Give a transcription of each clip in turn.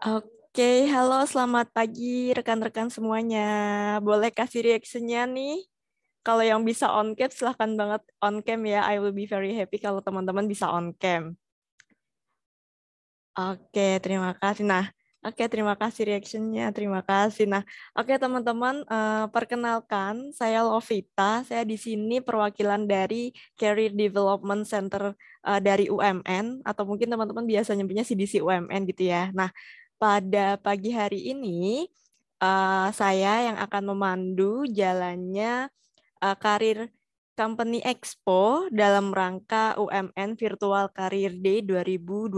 Oke, halo selamat pagi rekan-rekan semuanya. Boleh kasih reaction-nya nih? Kalau yang bisa on cam, silahkan banget on cam ya. I will be very happy kalau teman-teman bisa on cam. Oke, terima kasih. Terima kasih reaction-nya. Terima kasih. Oke teman-teman, perkenalkan saya Lovita. Saya di sini perwakilan dari Career Development Center dari UMN, atau mungkin teman-teman biasa nyebutnya CDC UMN gitu ya. Pada pagi hari ini, saya yang akan memandu jalannya karir Company Expo dalam rangka UMN Virtual Career Day 2022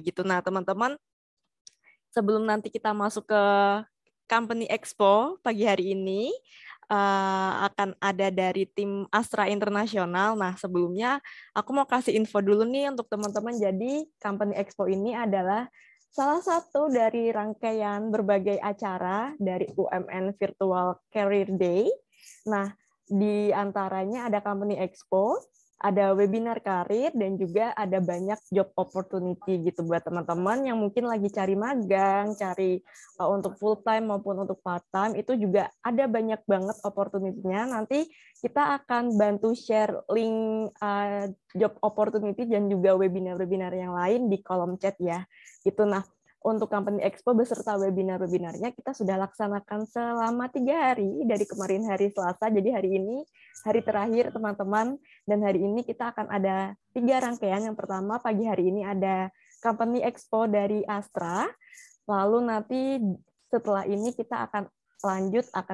gitu. Nah, teman-teman, sebelum nanti kita masuk ke Company Expo pagi hari ini, akan ada dari tim Astra Internasional. Nah, sebelumnya aku mau kasih info dulu nih untuk teman-teman. Jadi, Company Expo ini adalah salah satu dari rangkaian berbagai acara dari UMN Virtual Career Day. Nah, di antaranya ada Company Expo, ada webinar karir, dan juga ada banyak job opportunity gitu buat teman-teman yang mungkin lagi cari magang, cari untuk full time maupun untuk part time, itu juga ada banyak banget opportunity-nya. Nanti kita akan bantu share link job opportunity dan juga webinar-webinar yang lain di kolom chat ya. Itu untuk Company Expo beserta webinar-webinarnya kita sudah laksanakan selama 3 hari dari kemarin hari Selasa. Jadi hari ini hari terakhir teman-teman, dan hari ini kita akan ada 3 rangkaian. Yang pertama pagi hari ini ada Company Expo dari Astra. Lalu nanti setelah ini kita akan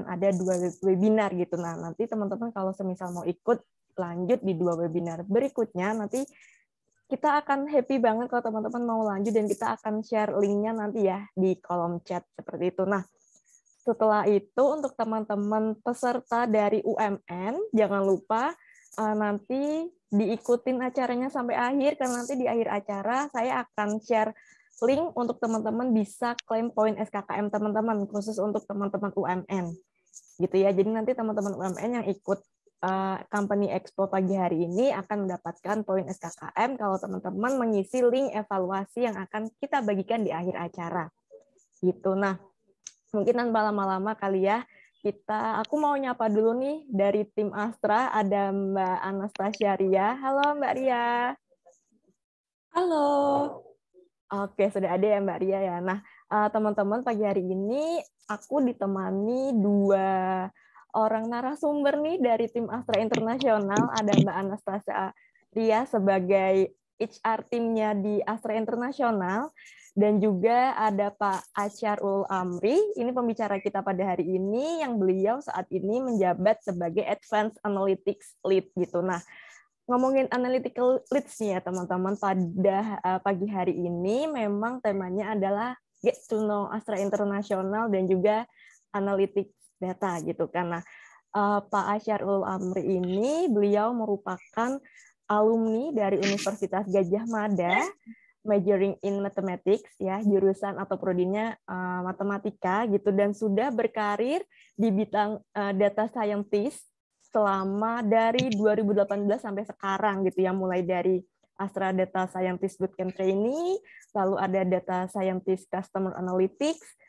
ada 2 webinar gitu. Nah, nanti teman-teman kalau semisal mau ikut lanjut di 2 webinar berikutnya, nanti kita akan happy banget kalau teman-teman mau lanjut, dan kita akan share linknya nanti ya di kolom chat seperti itu. Nah, setelah itu untuk teman-teman peserta dari UMN, jangan lupa nanti diikutin acaranya sampai akhir, karena nanti di akhir acara saya akan share link untuk teman-teman bisa klaim poin SKKM teman-teman, khusus untuk teman-teman UMN. Gitu ya. Jadi nanti teman-teman UMN yang ikut Company Expo pagi hari ini akan mendapatkan poin SKKM kalau teman-teman mengisi link evaluasi yang akan kita bagikan di akhir acara. Gitu. Nah, mungkin tanpa lama-lama kali ya, aku mau nyapa dulu nih dari tim Astra, ada Mbak Anastasia Ria. Halo Mbak Ria. Halo. Oke, sudah ada ya Mbak Ria ya. Nah, teman-teman, pagi hari ini aku ditemani 2 orang narasumber nih dari tim Astra Internasional. Ada Mbak Anastasia Ria sebagai HR timnya di Astra Internasional, dan juga ada Pak Asyarul Amri. Ini pembicara kita pada hari ini, yang beliau saat ini menjabat sebagai Advanced Analytics Lead gitu. Nah, ngomongin analytical leads nih ya teman-teman, pada pagi hari ini memang temanya adalah get to know Astra Internasional dan juga analytics data gitu. Karena Pak Asyarul Amri ini beliau merupakan alumni dari Universitas Gajah Mada, majoring in mathematics ya, jurusan atau prodinya matematika gitu, dan sudah berkarir di bidang data scientist selama dari 2018 sampai sekarang gitu ya, mulai dari Astra Data Scientist Bootcamp Trainee, lalu ada Data Scientist Customer Analytics,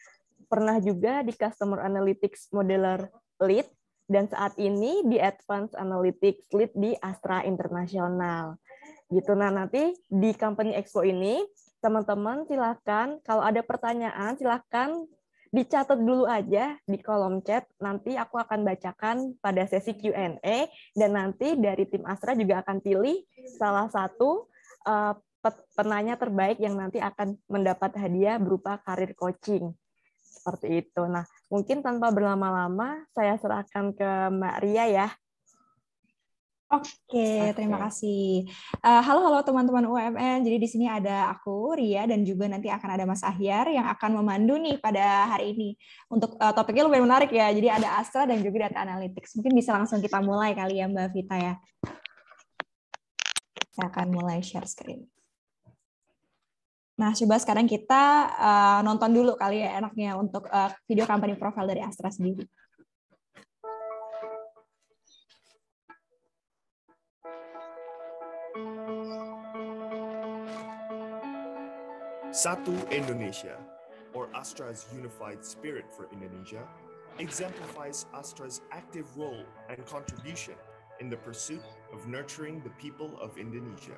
pernah juga di Customer Analytics Modeler Lead, dan saat ini di Advanced Analytics Lead di Astra Internasional. Gitu. Nah, nanti di Company Expo ini teman-teman silakan kalau ada pertanyaan silakan dicatat dulu aja di kolom chat. Nanti aku akan bacakan pada sesi Q&A, dan nanti dari tim Astra juga akan pilih salah satu penanya terbaik yang nanti akan mendapat hadiah berupa karir coaching. Seperti itu. Nah, mungkin tanpa berlama-lama saya serahkan ke Mbak Ria ya. Oke, terima kasih. Halo teman-teman UMN. Jadi di sini ada aku, Ria, dan juga nanti akan ada Mas Ahyar yang akan memandu nih pada hari ini. Untuk topiknya lumayan menarik ya. Jadi ada Astra dan juga Data Analytics. Mungkin bisa langsung kita mulai kali ya Mbak Vita ya. Saya akan mulai share screen. Nah, coba sekarang kita nonton dulu kali ya enaknya untuk video company profile dari Astra sendiri. Satu Indonesia, Astra's unified spirit for Indonesia exemplifies Astra's active role and contribution in the pursuit of nurturing the people of Indonesia.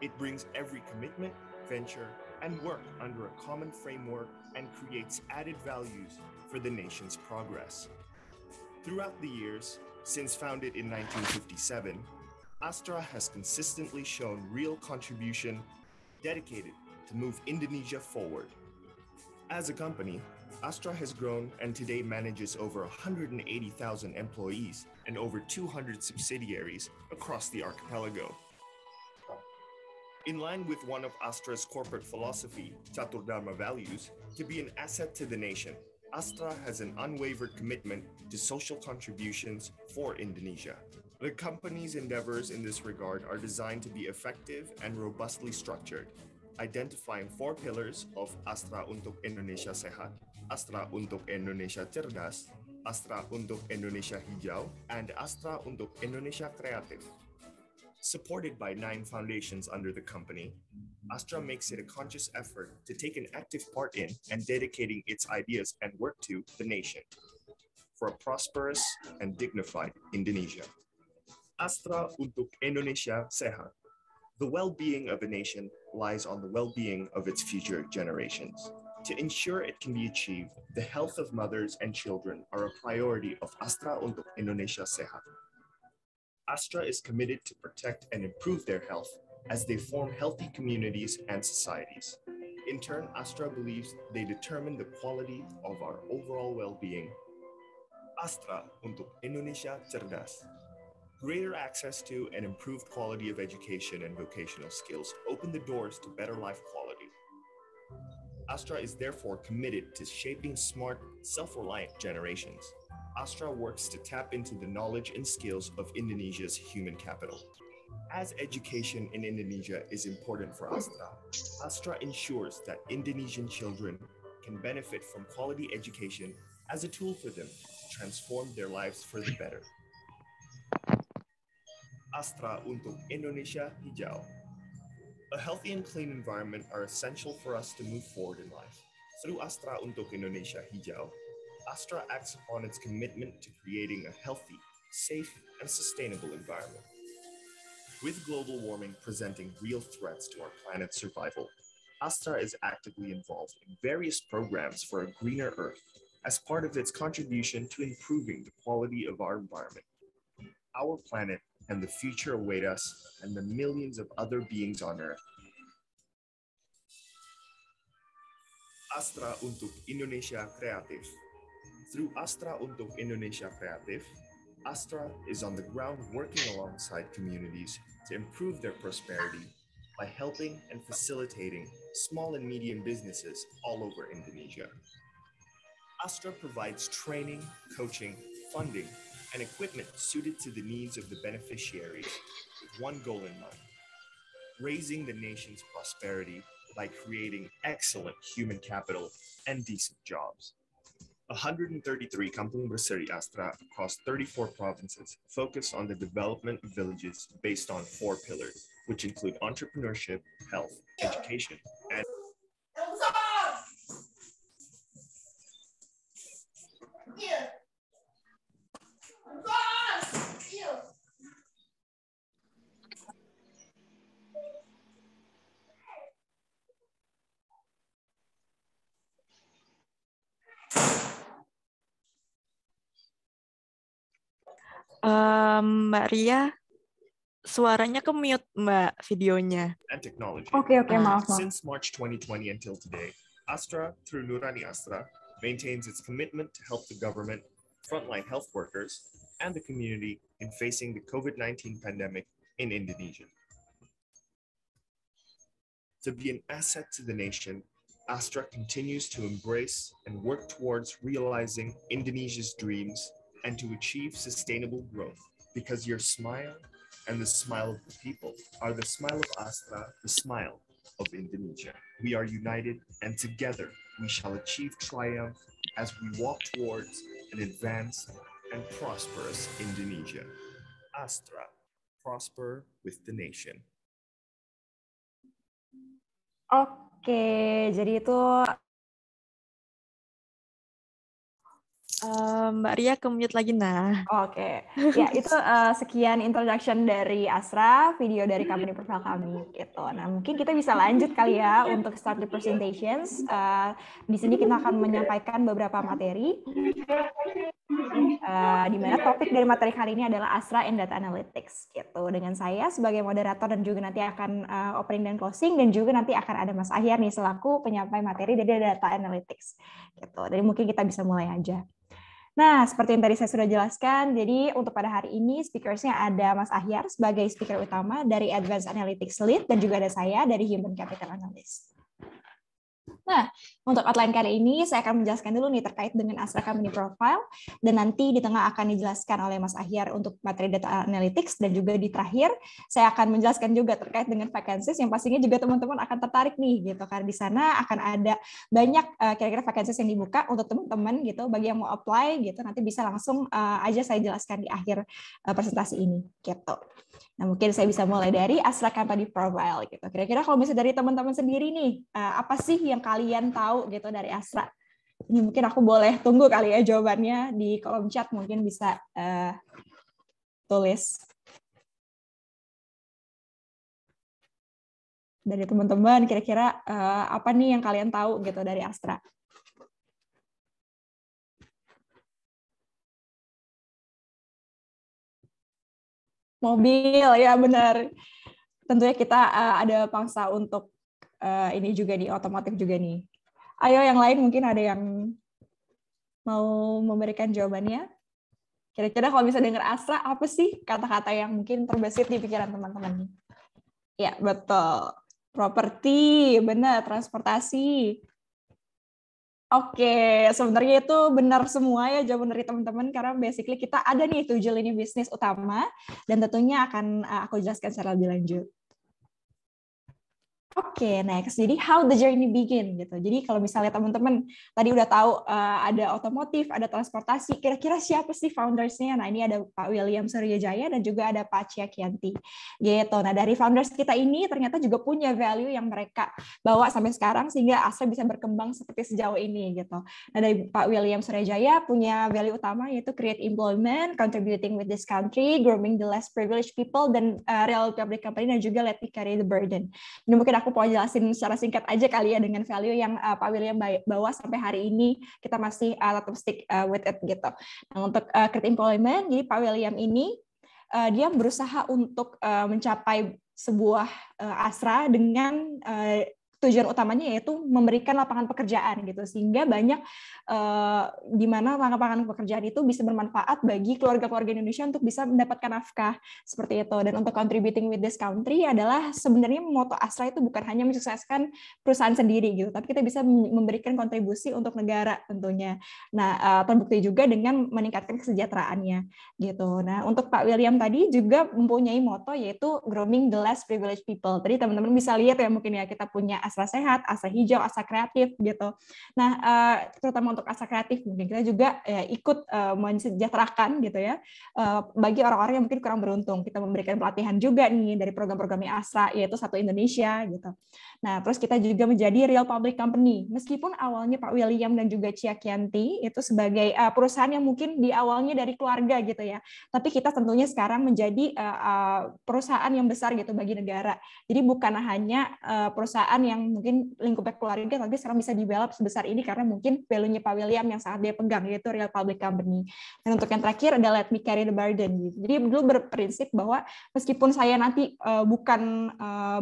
It brings every commitment, venture, and work under a common framework and creates added values for the nation's progress. Throughout the years, since founded in 1957, Astra has consistently shown real contribution dedicated to move Indonesia forward. As a company, Astra has grown and today manages over 180,000 employees and over 200 subsidiaries across the archipelago. In line with one of Astra's corporate philosophy, Catur Dharma values, to be an asset to the nation, Astra has an unwavering commitment to social contributions for Indonesia. The company's endeavors in this regard are designed to be effective and robustly structured, identifying 4 pillars of Astra untuk Indonesia Sehat, Astra untuk Indonesia Cerdas, Astra untuk Indonesia Hijau, and Astra untuk Indonesia Kreatif. Supported by 9 foundations under the company, Astra makes it a conscious effort to take an active part in and dedicating its ideas and work to the nation for a prosperous and dignified Indonesia. Astra untuk Indonesia Sehat. The well-being of a nation lies on the well-being of its future generations. To ensure it can be achieved, the health of mothers and children are a priority of Astra untuk Indonesia Sehat. Astra is committed to protect and improve their health as they form healthy communities and societies. In turn, Astra believes they determine the quality of our overall well-being. Astra untuk Indonesia Cerdas. Greater access to and improved quality of education and vocational skills open the doors to better life quality. Astra is therefore committed to shaping smart, self-reliant generations. Astra works to tap into the knowledge and skills of Indonesia's human capital. As education in Indonesia is important for Astra, Astra ensures that Indonesian children can benefit from quality education as a tool for them to transform their lives for the better. Astra untuk Indonesia Hijau. A healthy and clean environment are essential for us to move forward in life. Through Astra untuk Indonesia Hijau, Astra acts upon its commitment to creating a healthy, safe, and sustainable environment. With global warming presenting real threats to our planet's survival, Astra is actively involved in various programs for a greener Earth as part of its contribution to improving the quality of our environment. Our planet and the future await us and the millions of other beings on Earth. Astra untuk Indonesia Kreatif. Through Astra untuk Indonesia Kreatif, Astra is on the ground working alongside communities to improve their prosperity by helping and facilitating small and medium businesses all over Indonesia. Astra provides training, coaching, funding, and equipment suited to the needs of the beneficiaries with one goal in mind: raising the nation's prosperity by creating excellent human capital and decent jobs. 133 company berseri Astra across 34 provinces focus on the development of villages based on 4 pillars, which include entrepreneurship, health, education, and Mbak Ria, suaranya ke-mute, Mbak, videonya. and technology. Oke, maaf. Since March 2020 until today, Astra, through Nurani Astra, maintains its commitment to help the government, frontline health workers, and the community in facing the COVID-19 pandemic in Indonesia. To be an asset to the nation, Astra continues to embrace and work towards realizing Indonesia's dreams and to achieve sustainable growth, because your smile and the smile of the people are the smile of Astra, the smile of Indonesia. We are united, and together we shall achieve triumph as we walk towards an advanced and prosperous Indonesia. Astra, prosper with the nation. Oke, jadi itu Mbak Ria ke-mute lagi, nah. Oke, ya itu sekian introduction dari Asra, video dari company profile kami gitu. Nah mungkin kita bisa lanjut kali ya untuk start the presentations. Di sini kita akan menyampaikan beberapa materi. Di mana topik dari materi kali ini adalah Asra and Data Analytics gitu. Dengan saya sebagai moderator dan juga nanti akan opening dan closing, dan juga nanti akan ada Mas Ahyar nih selaku penyampai materi dari Data Analytics gitu. Jadi mungkin kita bisa mulai aja. Nah, seperti yang tadi saya sudah jelaskan, jadi untuk pada hari ini speakersnya ada Mas Ahyar sebagai speaker utama dari Advanced Analytics Lead, dan juga ada saya dari Human Capital Analyst. Nah, untuk outline kali ini saya akan menjelaskan dulu nih terkait dengan Asra Company Profile, dan nanti di tengah akan dijelaskan oleh Mas Ahyar untuk materi Data Analytics, dan juga di terakhir saya akan menjelaskan juga terkait dengan vacancies yang pastinya juga teman-teman akan tertarik nih gitu, karena di sana akan ada banyak kira-kira vacancies yang dibuka untuk teman-teman gitu, bagi yang mau apply gitu nanti bisa langsung aja saya jelaskan di akhir presentasi ini gitu. Nah, mungkin saya bisa mulai dari Asra Company Profile gitu. Kira-kira kalau misalnya dari teman-teman sendiri nih, apa sih yang kalian tahu gitu dari Asra? Ini mungkin aku boleh tunggu kali ya jawabannya di kolom chat, mungkin bisa tulis dari teman-teman. Kira-kira apa nih yang kalian tahu gitu dari Asra? Mobil, ya benar. Tentunya kita ada pangsa untuk ini juga nih, otomotif juga nih. Ayo yang lain mungkin ada yang mau memberikan jawabannya. Kira-kira kalau bisa dengar Asra, apa sih kata-kata yang mungkin terbesit di pikiran teman-teman? Ya, betul. Properti, benar. Transportasi. Oke, sebenarnya itu benar semua ya jawaban dari teman-teman, karena basically kita ada nih 7 lini bisnis utama, dan tentunya akan aku jelaskan secara lebih lanjut. Oke, next. Jadi how the journey begin gitu. Jadi kalau misalnya teman-teman tadi udah tahu ada otomotif, ada transportasi, kira-kira siapa sih founders-nya? Nah, ini ada Pak William Suryajaya dan juga ada Pak Ciakianti. Gitu. Nah, dari founders kita ini ternyata juga punya value yang mereka bawa sampai sekarang sehingga Asra bisa berkembang seperti sejauh ini gitu. Nah, dari Pak William Suryajaya punya value utama yaitu create employment, contributing with this country, grooming the less privileged people, dan real public company, dan juga let me carry the burden. Ini mungkin aku mau jelasin secara singkat aja kali ya dengan value yang Pak William bawa sampai hari ini, kita masih tetap stick with it gitu. Nah, untuk create employment, jadi Pak William ini dia berusaha untuk mencapai sebuah Asra dengan tujuan utamanya yaitu memberikan lapangan pekerjaan gitu, sehingga banyak di mana lapangan pekerjaan itu bisa bermanfaat bagi keluarga-keluarga Indonesia untuk bisa mendapatkan nafkah seperti itu. Dan untuk contributing with this country adalah sebenarnya moto Asra itu bukan hanya mensukseskan perusahaan sendiri gitu, tapi kita bisa memberikan kontribusi untuk negara tentunya. Nah, terbukti juga dengan meningkatkan kesejahteraannya gitu. Nah, untuk Pak William tadi juga mempunyai moto yaitu grooming the less privileged people. Tadi teman-teman bisa lihat ya mungkin ya, kita punya Asra Sehat, Asra Hijau, Asra Kreatif gitu. Nah, terutama untuk Asra Kreatif mungkin kita juga ikut mensejahterakan gitu ya bagi orang-orang yang mungkin kurang beruntung. Kita memberikan pelatihan juga nih dari program-programnya Asra, yaitu Satu Indonesia gitu. Nah, terus kita juga menjadi real public company. Meskipun awalnya Pak William dan juga Ciakianti itu sebagai perusahaan yang mungkin di awalnya dari keluarga gitu ya, tapi kita tentunya sekarang menjadi perusahaan yang besar gitu bagi negara. Jadi bukan hanya perusahaan yang mungkin lingkupnya keluarga, tapi sekarang bisa develop sebesar ini karena mungkin value-nya Pak William yang sangat dia pegang, yaitu real public company. Dan untuk yang terakhir ada let me carry the burden gitu. Jadi dulu berprinsip bahwa meskipun saya nanti bukan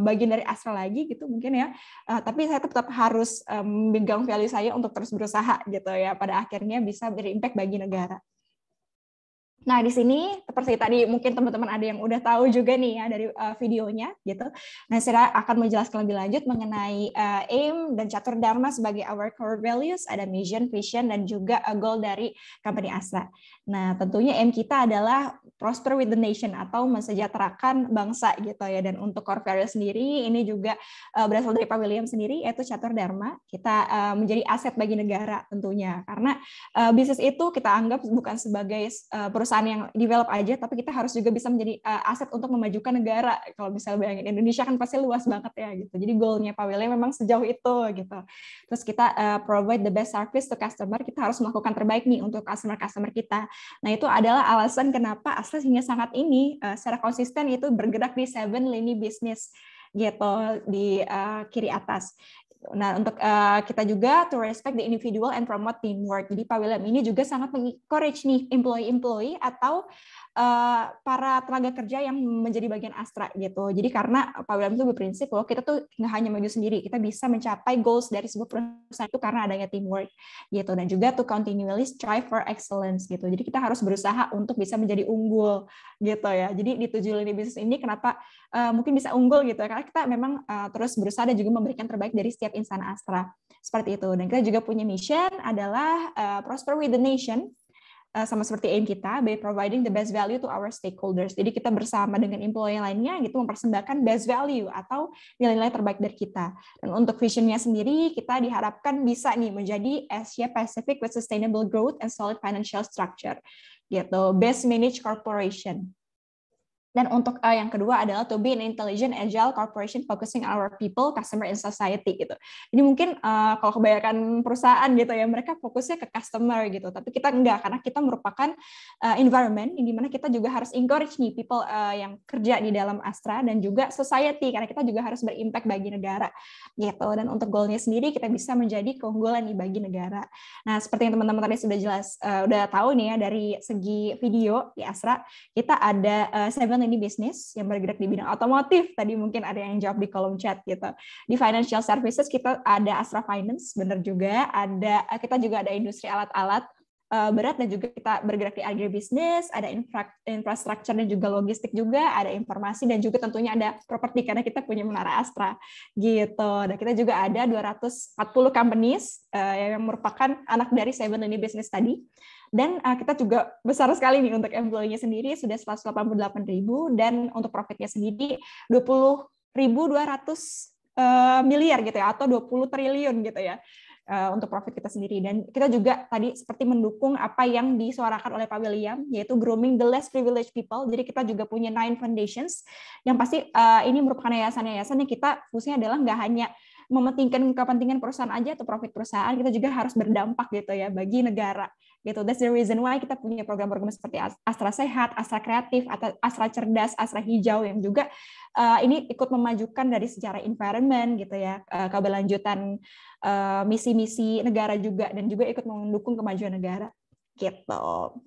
bagian dari Asra lagi gitu mungkin ya, tapi saya tetap harus memegang value saya untuk terus berusaha gitu ya, pada akhirnya bisa berimpact bagi negara. Nah, di sini seperti tadi mungkin teman-teman ada yang udah tahu juga nih ya dari videonya gitu. Nah, saya akan menjelaskan lebih lanjut mengenai aim dan catur dharma sebagai our core values, ada mission, vision, dan juga goal dari company Asra. Nah, tentunya aim kita adalah prosper with the nation atau mensejahterakan bangsa gitu ya. Dan untuk core values sendiri ini juga berasal dari Pak William sendiri, yaitu catur dharma. Kita menjadi aset bagi negara tentunya, karena bisnis itu kita anggap bukan sebagai perusahaan perusahaan yang develop aja, tapi kita harus juga bisa menjadi aset untuk memajukan negara. Kalau misalnya bayangin Indonesia kan pasti luas banget ya gitu. Jadi goalnya Pak William memang sejauh itu gitu. Terus kita provide the best service to customer, kita harus melakukan terbaik nih untuk customer kita. Nah itu adalah alasan kenapa Astra hingga sangat ini secara konsisten itu bergerak di 7 lini bisnis gitu di kiri atas. Nah, untuk kita juga to respect the individual and promote teamwork. Jadi Pak William ini juga sangat mengencourage nih employee atau para tenaga kerja yang menjadi bagian Astra gitu. Jadi karena Pak William itu berprinsip bahwa kita tuh nggak hanya maju sendiri, kita bisa mencapai goals dari sebuah perusahaan itu karena adanya teamwork gitu. Dan juga to continually strive for excellence gitu. Jadi kita harus berusaha untuk bisa menjadi unggul gitu ya. Jadi di 7 lini bisnis ini kenapa mungkin bisa unggul gitu karena kita memang terus berusaha dan juga memberikan terbaik dari setiap insan Astra seperti itu. Dan kita juga punya mission adalah prosper with the nation, sama seperti aim kita by providing the best value to our stakeholders. Jadi kita bersama dengan employee lainnya gitu mempersembahkan best value atau nilai-nilai terbaik dari kita. Dan untuk visionnya sendiri kita diharapkan bisa nih menjadi Asia Pacific with sustainable growth and solid financial structure gitu, best managed corporation. Dan untuk yang kedua adalah to be an intelligent, agile corporation focusing on our people, customer, and society gitu. Jadi mungkin kalau kebanyakan perusahaan gitu ya, mereka fokusnya ke customer gitu. Tapi kita enggak, karena kita merupakan environment di mana kita juga harus encourage nih people yang kerja di dalam Astra dan juga society, karena kita juga harus berimpact bagi negara gitu. Dan untuk goalnya sendiri kita bisa menjadi keunggulan nih bagi negara. Nah seperti yang teman-teman tadi sudah jelas, udah tahu nih ya dari segi video di Astra, kita ada 7 ini bisnis yang bergerak di bidang otomotif. Tadi mungkin ada yang jawab di kolom chat gitu. Di financial services kita ada Astra Finance, benar juga. Kita juga ada industri alat-alat berat dan juga kita bergerak di agribisnis, ada infrastruktur dan juga logistik juga, ada informasi dan juga tentunya ada properti karena kita punya Menara Astra gitu. Dan kita juga ada 240 companies yang merupakan anak dari 7 ini bisnis tadi. Dan kita juga besar sekali nih untuk employee-nya sendiri sudah 188.000 dan untuk profitnya sendiri 20.200 miliar gitu ya atau 20 triliun gitu ya untuk profit kita sendiri. Dan kita juga tadi seperti mendukung apa yang disuarakan oleh Pak William yaitu grooming the less privileged people. Jadi kita juga punya 9 foundations yang pasti ini merupakan yayasan-yayasan yang kita fungsinya adalah nggak hanya mementingkan kepentingan perusahaan aja atau profit perusahaan, kita juga harus berdampak gitu ya bagi negara gitu. That's the reason why kita punya program-program seperti Astra Sehat, Astra Kreatif, atau Astra Cerdas, Astra Hijau yang juga ini ikut memajukan dari sejarah environment gitu ya, keberlanjutan misi-misi negara juga dan juga ikut mendukung kemajuan negara gitu.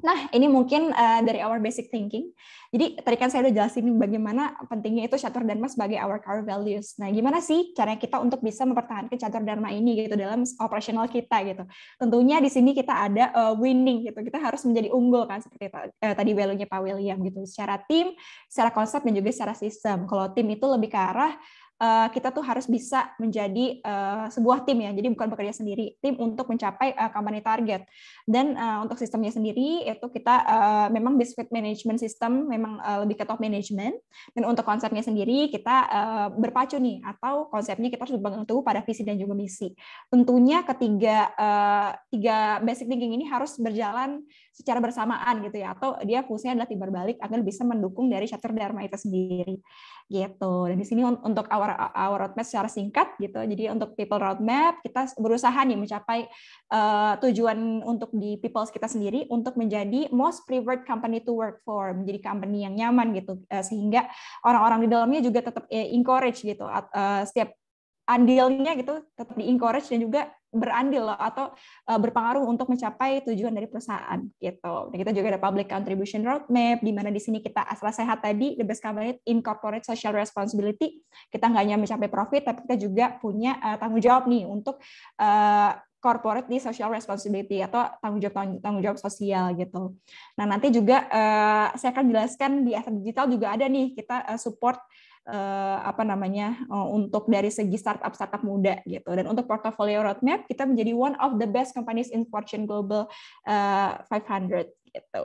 Nah, ini mungkin dari our basic thinking. Jadi tadi kan saya udah jelasin bagaimana pentingnya itu Catur Dharma sebagai our core values. Nah, gimana sih caranya kita untuk bisa mempertahankan Catur Dharma ini gitu dalam operasional kita gitu. Tentunya di sini kita ada winning gitu. Kita harus menjadi unggul kan seperti tadi value-nya Pak William gitu. Secara tim, secara konsep dan juga secara sistem. Kalau tim itu lebih ke arah kita tuh harus bisa menjadi sebuah tim ya, jadi bukan bekerja sendiri, tim untuk mencapai company target. Dan untuk sistemnya sendiri itu kita memang business management system, memang lebih ke top management. Dan untuk konsepnya sendiri kita berpacu nih, atau konsepnya kita harus berpegang teguh pada visi dan juga misi. Tentunya tiga basic thinking ini harus berjalan secara bersamaan gitu ya, atau dia fungsinya adalah timbal balik agar bisa mendukung dari Catur Dharma itu sendiri gitu. Dan di sini untuk our roadmap secara singkat gitu. Jadi untuk people roadmap kita berusaha nih mencapai tujuan untuk di people kita sendiri untuk menjadi most preferred company to work for, menjadi company yang nyaman gitu, sehingga orang-orang di dalamnya juga tetap encourage gitu, setiap andilnya gitu tetap di-encourage dan juga berandil atau berpengaruh untuk mencapai tujuan dari perusahaan gitu. Dan kita juga ada public contribution roadmap di mana di sini kita Astra Sehat tadi the best company in corporate social responsibility. Kita nggak hanya mencapai profit tapi kita juga punya tanggung jawab nih untuk corporate di social responsibility atau tanggung jawab sosial gitu. Nah, nanti juga saya akan jelaskan di Astra Digital juga ada nih kita support untuk dari segi startup muda gitu. Dan untuk portfolio roadmap kita menjadi one of the best companies in Fortune Global 500 gitu.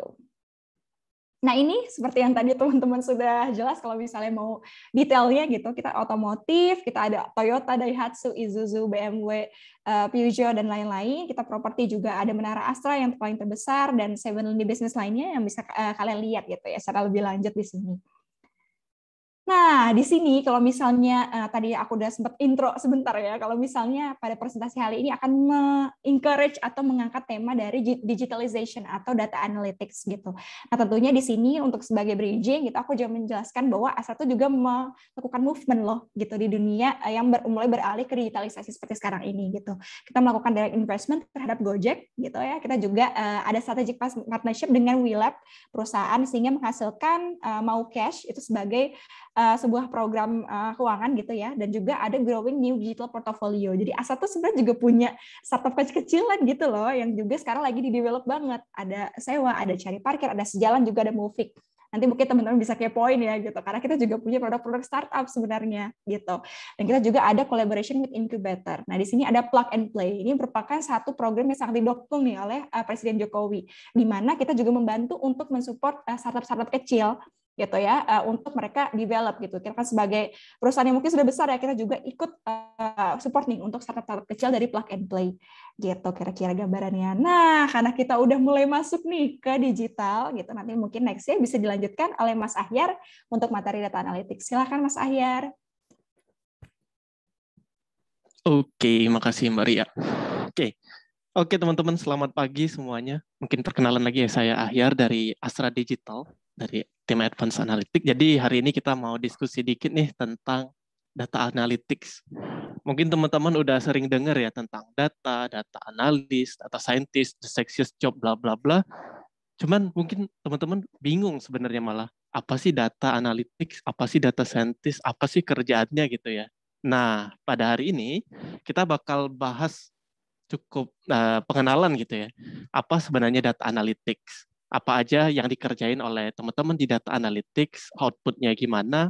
Nah ini seperti yang tadi teman-teman sudah jelas, kalau misalnya mau detailnya gitu, kita otomotif, kita ada Toyota, Daihatsu, Isuzu, BMW, Peugeot, dan lain-lain. Kita properti juga ada Menara Astra yang paling terbesar, dan 7 business lainnya yang bisa kalian lihat gitu ya secara lebih lanjut di sini. Nah, di sini kalau misalnya tadi aku udah sempat intro sebentar ya, kalau misalnya pada presentasi kali ini akan encourage atau mengangkat tema dari digitalization atau data analytics gitu. Nah, tentunya di sini untuk sebagai bridging gitu, aku juga menjelaskan bahwa Astra itu juga melakukan movement loh gitu di dunia yang mulai beralih ke digitalisasi seperti sekarang ini gitu. Kita melakukan direct investment terhadap Gojek gitu ya. Kita juga ada strategic partnership dengan WeLab, perusahaan sehingga menghasilkan mau cash itu sebagai sebuah program keuangan gitu ya, dan juga ada growing new digital portfolio. Jadi Astra tuh sebenarnya juga punya startup kecil-kecilan gitu loh, yang juga sekarang lagi di-develop banget. Ada sewa, ada cari parkir, ada sejalan, juga ada Movik. Nanti mungkin teman-teman bisa kepoin ya gitu, karena kita juga punya produk-produk startup sebenarnya gitu. Dan kita juga ada collaboration with incubator. Nah di sini ada Plug and Play. Ini merupakan satu program yang sangat didukung nih oleh Presiden Jokowi, di mana kita juga membantu untuk mensupport startup-startup kecil gitu ya, untuk mereka develop gitu. Kita kan sebagai perusahaan yang mungkin sudah besar ya, kita juga ikut support nih untuk startup kecil dari Plug and Play gitu kira-kira gambarannya. Nah, karena kita udah mulai masuk nih ke digital gitu, nanti mungkin next-nya bisa dilanjutkan oleh Mas Ahyar untuk materi data analytics. Silakan Mas Ahyar. Oke, makasih Mbak Ria. Oke teman-teman, selamat pagi semuanya. Mungkin perkenalan lagi ya, saya Ahyar dari Astra Digital, dari tim Advanced Analytics. Jadi hari ini kita mau diskusi dikit nih tentang data analytics. Mungkin teman-teman udah sering dengar ya tentang data analis, data scientist, the sexiest job, bla bla bla. Cuman mungkin teman-teman bingung sebenarnya malah, apa sih data analytics, apa sih data scientist, apa sih kerjaannya gitu ya. Nah, pada hari ini kita bakal bahas cukup pengenalan gitu ya. Apa sebenarnya data analytics? Apa aja yang dikerjain oleh teman-teman di data analytics, outputnya gimana,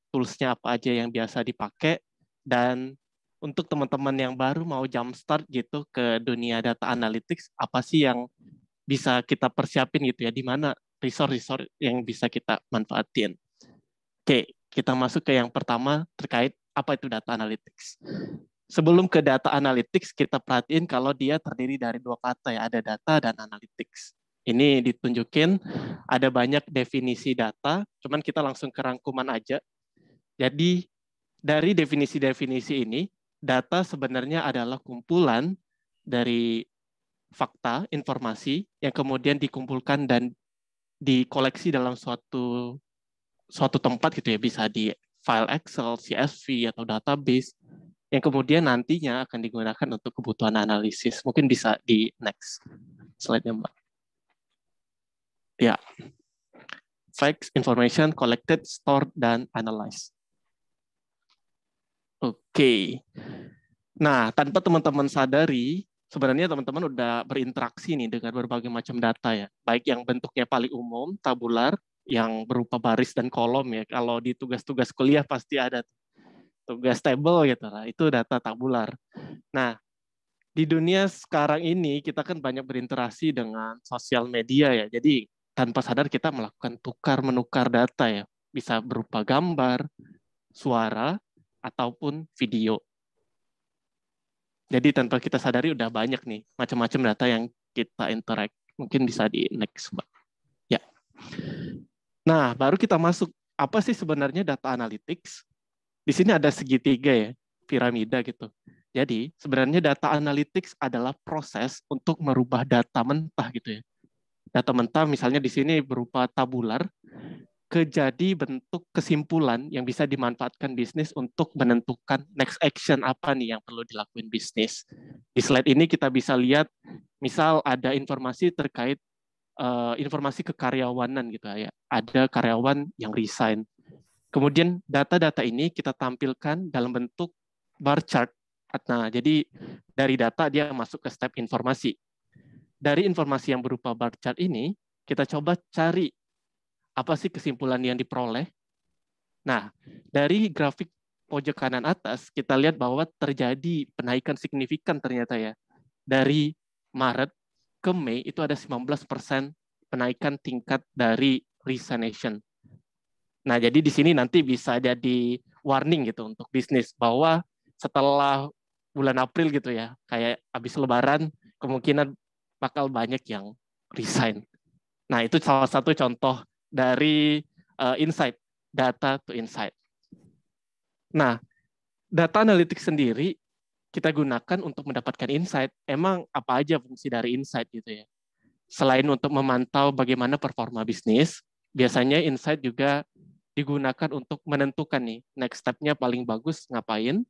toolsnya apa aja yang biasa dipakai, dan untuk teman-teman yang baru mau jumpstart gitu ke dunia data analytics, apa sih yang bisa kita persiapin gitu ya, di mana resource-resource yang bisa kita manfaatin. Oke, kita masuk ke yang pertama terkait apa itu data analytics. Sebelum ke data analytics, kita perhatiin kalau dia terdiri dari dua kata ya, ada data dan analytics. Ini ditunjukin ada banyak definisi data, cuman kita langsung ke rangkuman aja. Jadi dari definisi-definisi ini, data sebenarnya adalah kumpulan dari fakta, informasi yang kemudian dikumpulkan dan dikoleksi dalam suatu tempat gitu ya, bisa di file Excel, CSV, atau database, yang kemudian nantinya akan digunakan untuk kebutuhan analisis. Mungkin bisa di next slide-nya, Mbak. Ya. Facts, information, collected, stored, dan analyzed. Oke. Nah, tanpa teman-teman sadari, sebenarnya teman-teman udah berinteraksi nih dengan berbagai macam data ya. Baik yang bentuknya paling umum, tabular, yang berupa baris dan kolom ya. Kalau di tugas-tugas kuliah pasti ada tugas table gitu lah, itu data tabular. Nah, di dunia sekarang ini kita kan banyak berinteraksi dengan sosial media ya. Jadi tanpa sadar kita melakukan tukar-menukar data ya. Bisa berupa gambar, suara, ataupun video. Jadi tanpa kita sadari udah banyak nih macam-macam data yang kita interact. Mungkin bisa di next, Mbak. Ya. Nah, baru kita masuk apa sih sebenarnya data analytics? Di sini ada segitiga ya, piramida gitu. Jadi sebenarnya data analytics adalah proses untuk merubah data mentah gitu ya. Data mentah misalnya di sini berupa tabular ke jadi bentuk kesimpulan yang bisa dimanfaatkan bisnis untuk menentukan next action apa nih yang perlu dilakuin bisnis. Di slide ini kita bisa lihat misal ada informasi terkait informasi kekaryawanan gitu ya. Ada karyawan yang resign. Kemudian data-data ini kita tampilkan dalam bentuk bar chart. Nah, jadi dari data dia masuk ke step informasi. Dari informasi yang berupa bar chart ini, kita coba cari apa sih kesimpulan yang diperoleh. Nah, dari grafik pojok kanan atas, kita lihat bahwa terjadi penaikan signifikan ternyata ya. Dari Maret ke Mei itu ada 19% penaikan tingkat dari resignation. Nah, jadi di sini nanti bisa jadi warning gitu untuk bisnis bahwa setelah bulan April gitu ya, kayak habis Lebaran, kemungkinan bakal banyak yang resign. Nah, itu salah satu contoh dari insight, data to insight. Nah, data analytics sendiri kita gunakan untuk mendapatkan insight. Emang apa aja fungsi dari insight gitu ya? Selain untuk memantau bagaimana performa bisnis, biasanya insight juga digunakan untuk menentukan nih next step-nya paling bagus ngapain,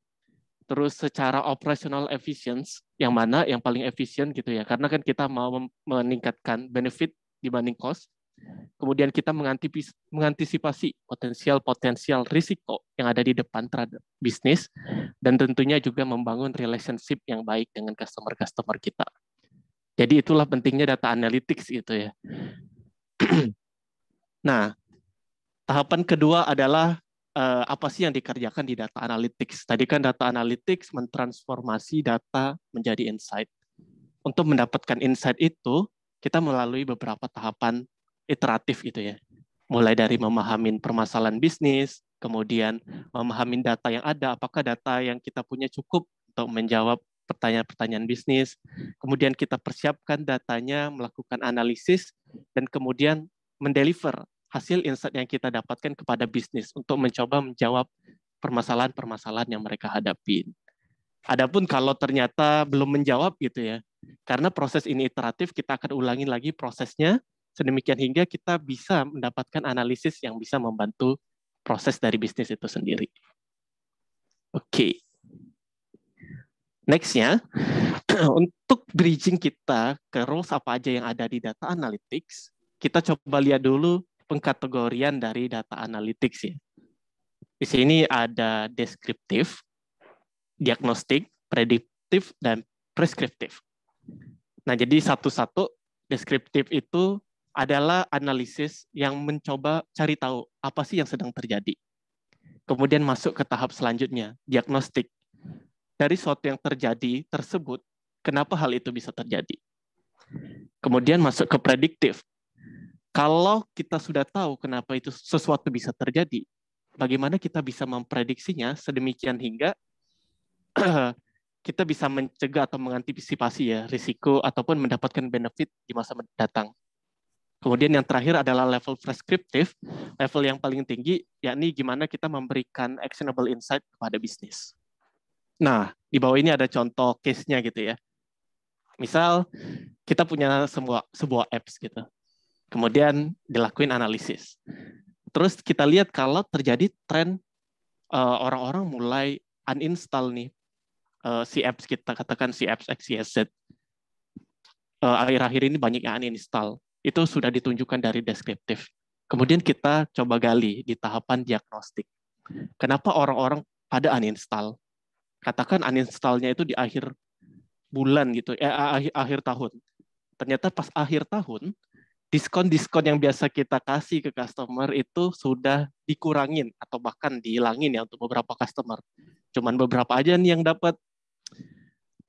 terus secara operational efficiency yang mana yang paling efisien gitu ya, karena kan kita mau meningkatkan benefit dibanding cost. Kemudian kita mengantisipasi potensial risiko yang ada di depan terhadap bisnis, dan tentunya juga membangun relationship yang baik dengan customer kita. Jadi itulah pentingnya data analytics gitu ya. Nah, tahapan kedua adalah apa sih yang dikerjakan di data analytics. Tadi kan data analytics mentransformasi data menjadi insight. Untuk mendapatkan insight itu, kita melalui beberapa tahapan iteratif gitu ya. Mulai dari memahami permasalahan bisnis, kemudian memahami data yang ada, apakah data yang kita punya cukup untuk menjawab pertanyaan-pertanyaan bisnis, kemudian kita persiapkan datanya, melakukan analisis, dan kemudian mendeliver hasil insight yang kita dapatkan kepada bisnis untuk mencoba menjawab permasalahan-permasalahan yang mereka hadapi. Adapun kalau ternyata belum menjawab gitu ya, karena proses ini iteratif, kita akan ulangi lagi prosesnya, sedemikian hingga kita bisa mendapatkan analisis yang bisa membantu proses dari bisnis itu sendiri. Oke. Next-nya, untuk bridging kita ke roles apa aja yang ada di data analytics, kita coba lihat dulu pengkategorian dari data analytics ya. Di sini ada deskriptif, diagnostik, prediktif, dan preskriptif. Nah, jadi satu-satu deskriptif itu adalah analisis yang mencoba cari tahu apa sih yang sedang terjadi. Kemudian masuk ke tahap selanjutnya, diagnostik. Dari sesuatu yang terjadi tersebut, kenapa hal itu bisa terjadi? Kemudian masuk ke prediktif. Kalau kita sudah tahu kenapa itu sesuatu bisa terjadi, bagaimana kita bisa memprediksinya sedemikian hingga kita bisa mencegah atau mengantisipasi ya risiko ataupun mendapatkan benefit di masa mendatang. Kemudian yang terakhir adalah level preskriptif, level yang paling tinggi, yakni gimana kita memberikan actionable insight kepada bisnis. Nah, di bawah ini ada contoh case-nya gitu ya. Misal, kita punya sebuah apps gitu. Kemudian dilakuin analisis. Terus kita lihat kalau terjadi tren orang-orang mulai uninstall nih si apps, kita katakan si apps XYZ. Akhir-akhir ini banyak yang uninstall. Itu sudah ditunjukkan dari deskriptif. Kemudian kita coba gali di tahapan diagnostik. Kenapa orang-orang pada uninstall? Katakan uninstall-nya itu di akhir bulan gitu, akhir tahun. Ternyata pas akhir tahun, diskon-diskon yang biasa kita kasih ke customer itu sudah dikurangin atau bahkan dihilangin ya untuk beberapa customer. Cuman beberapa aja nih yang dapat.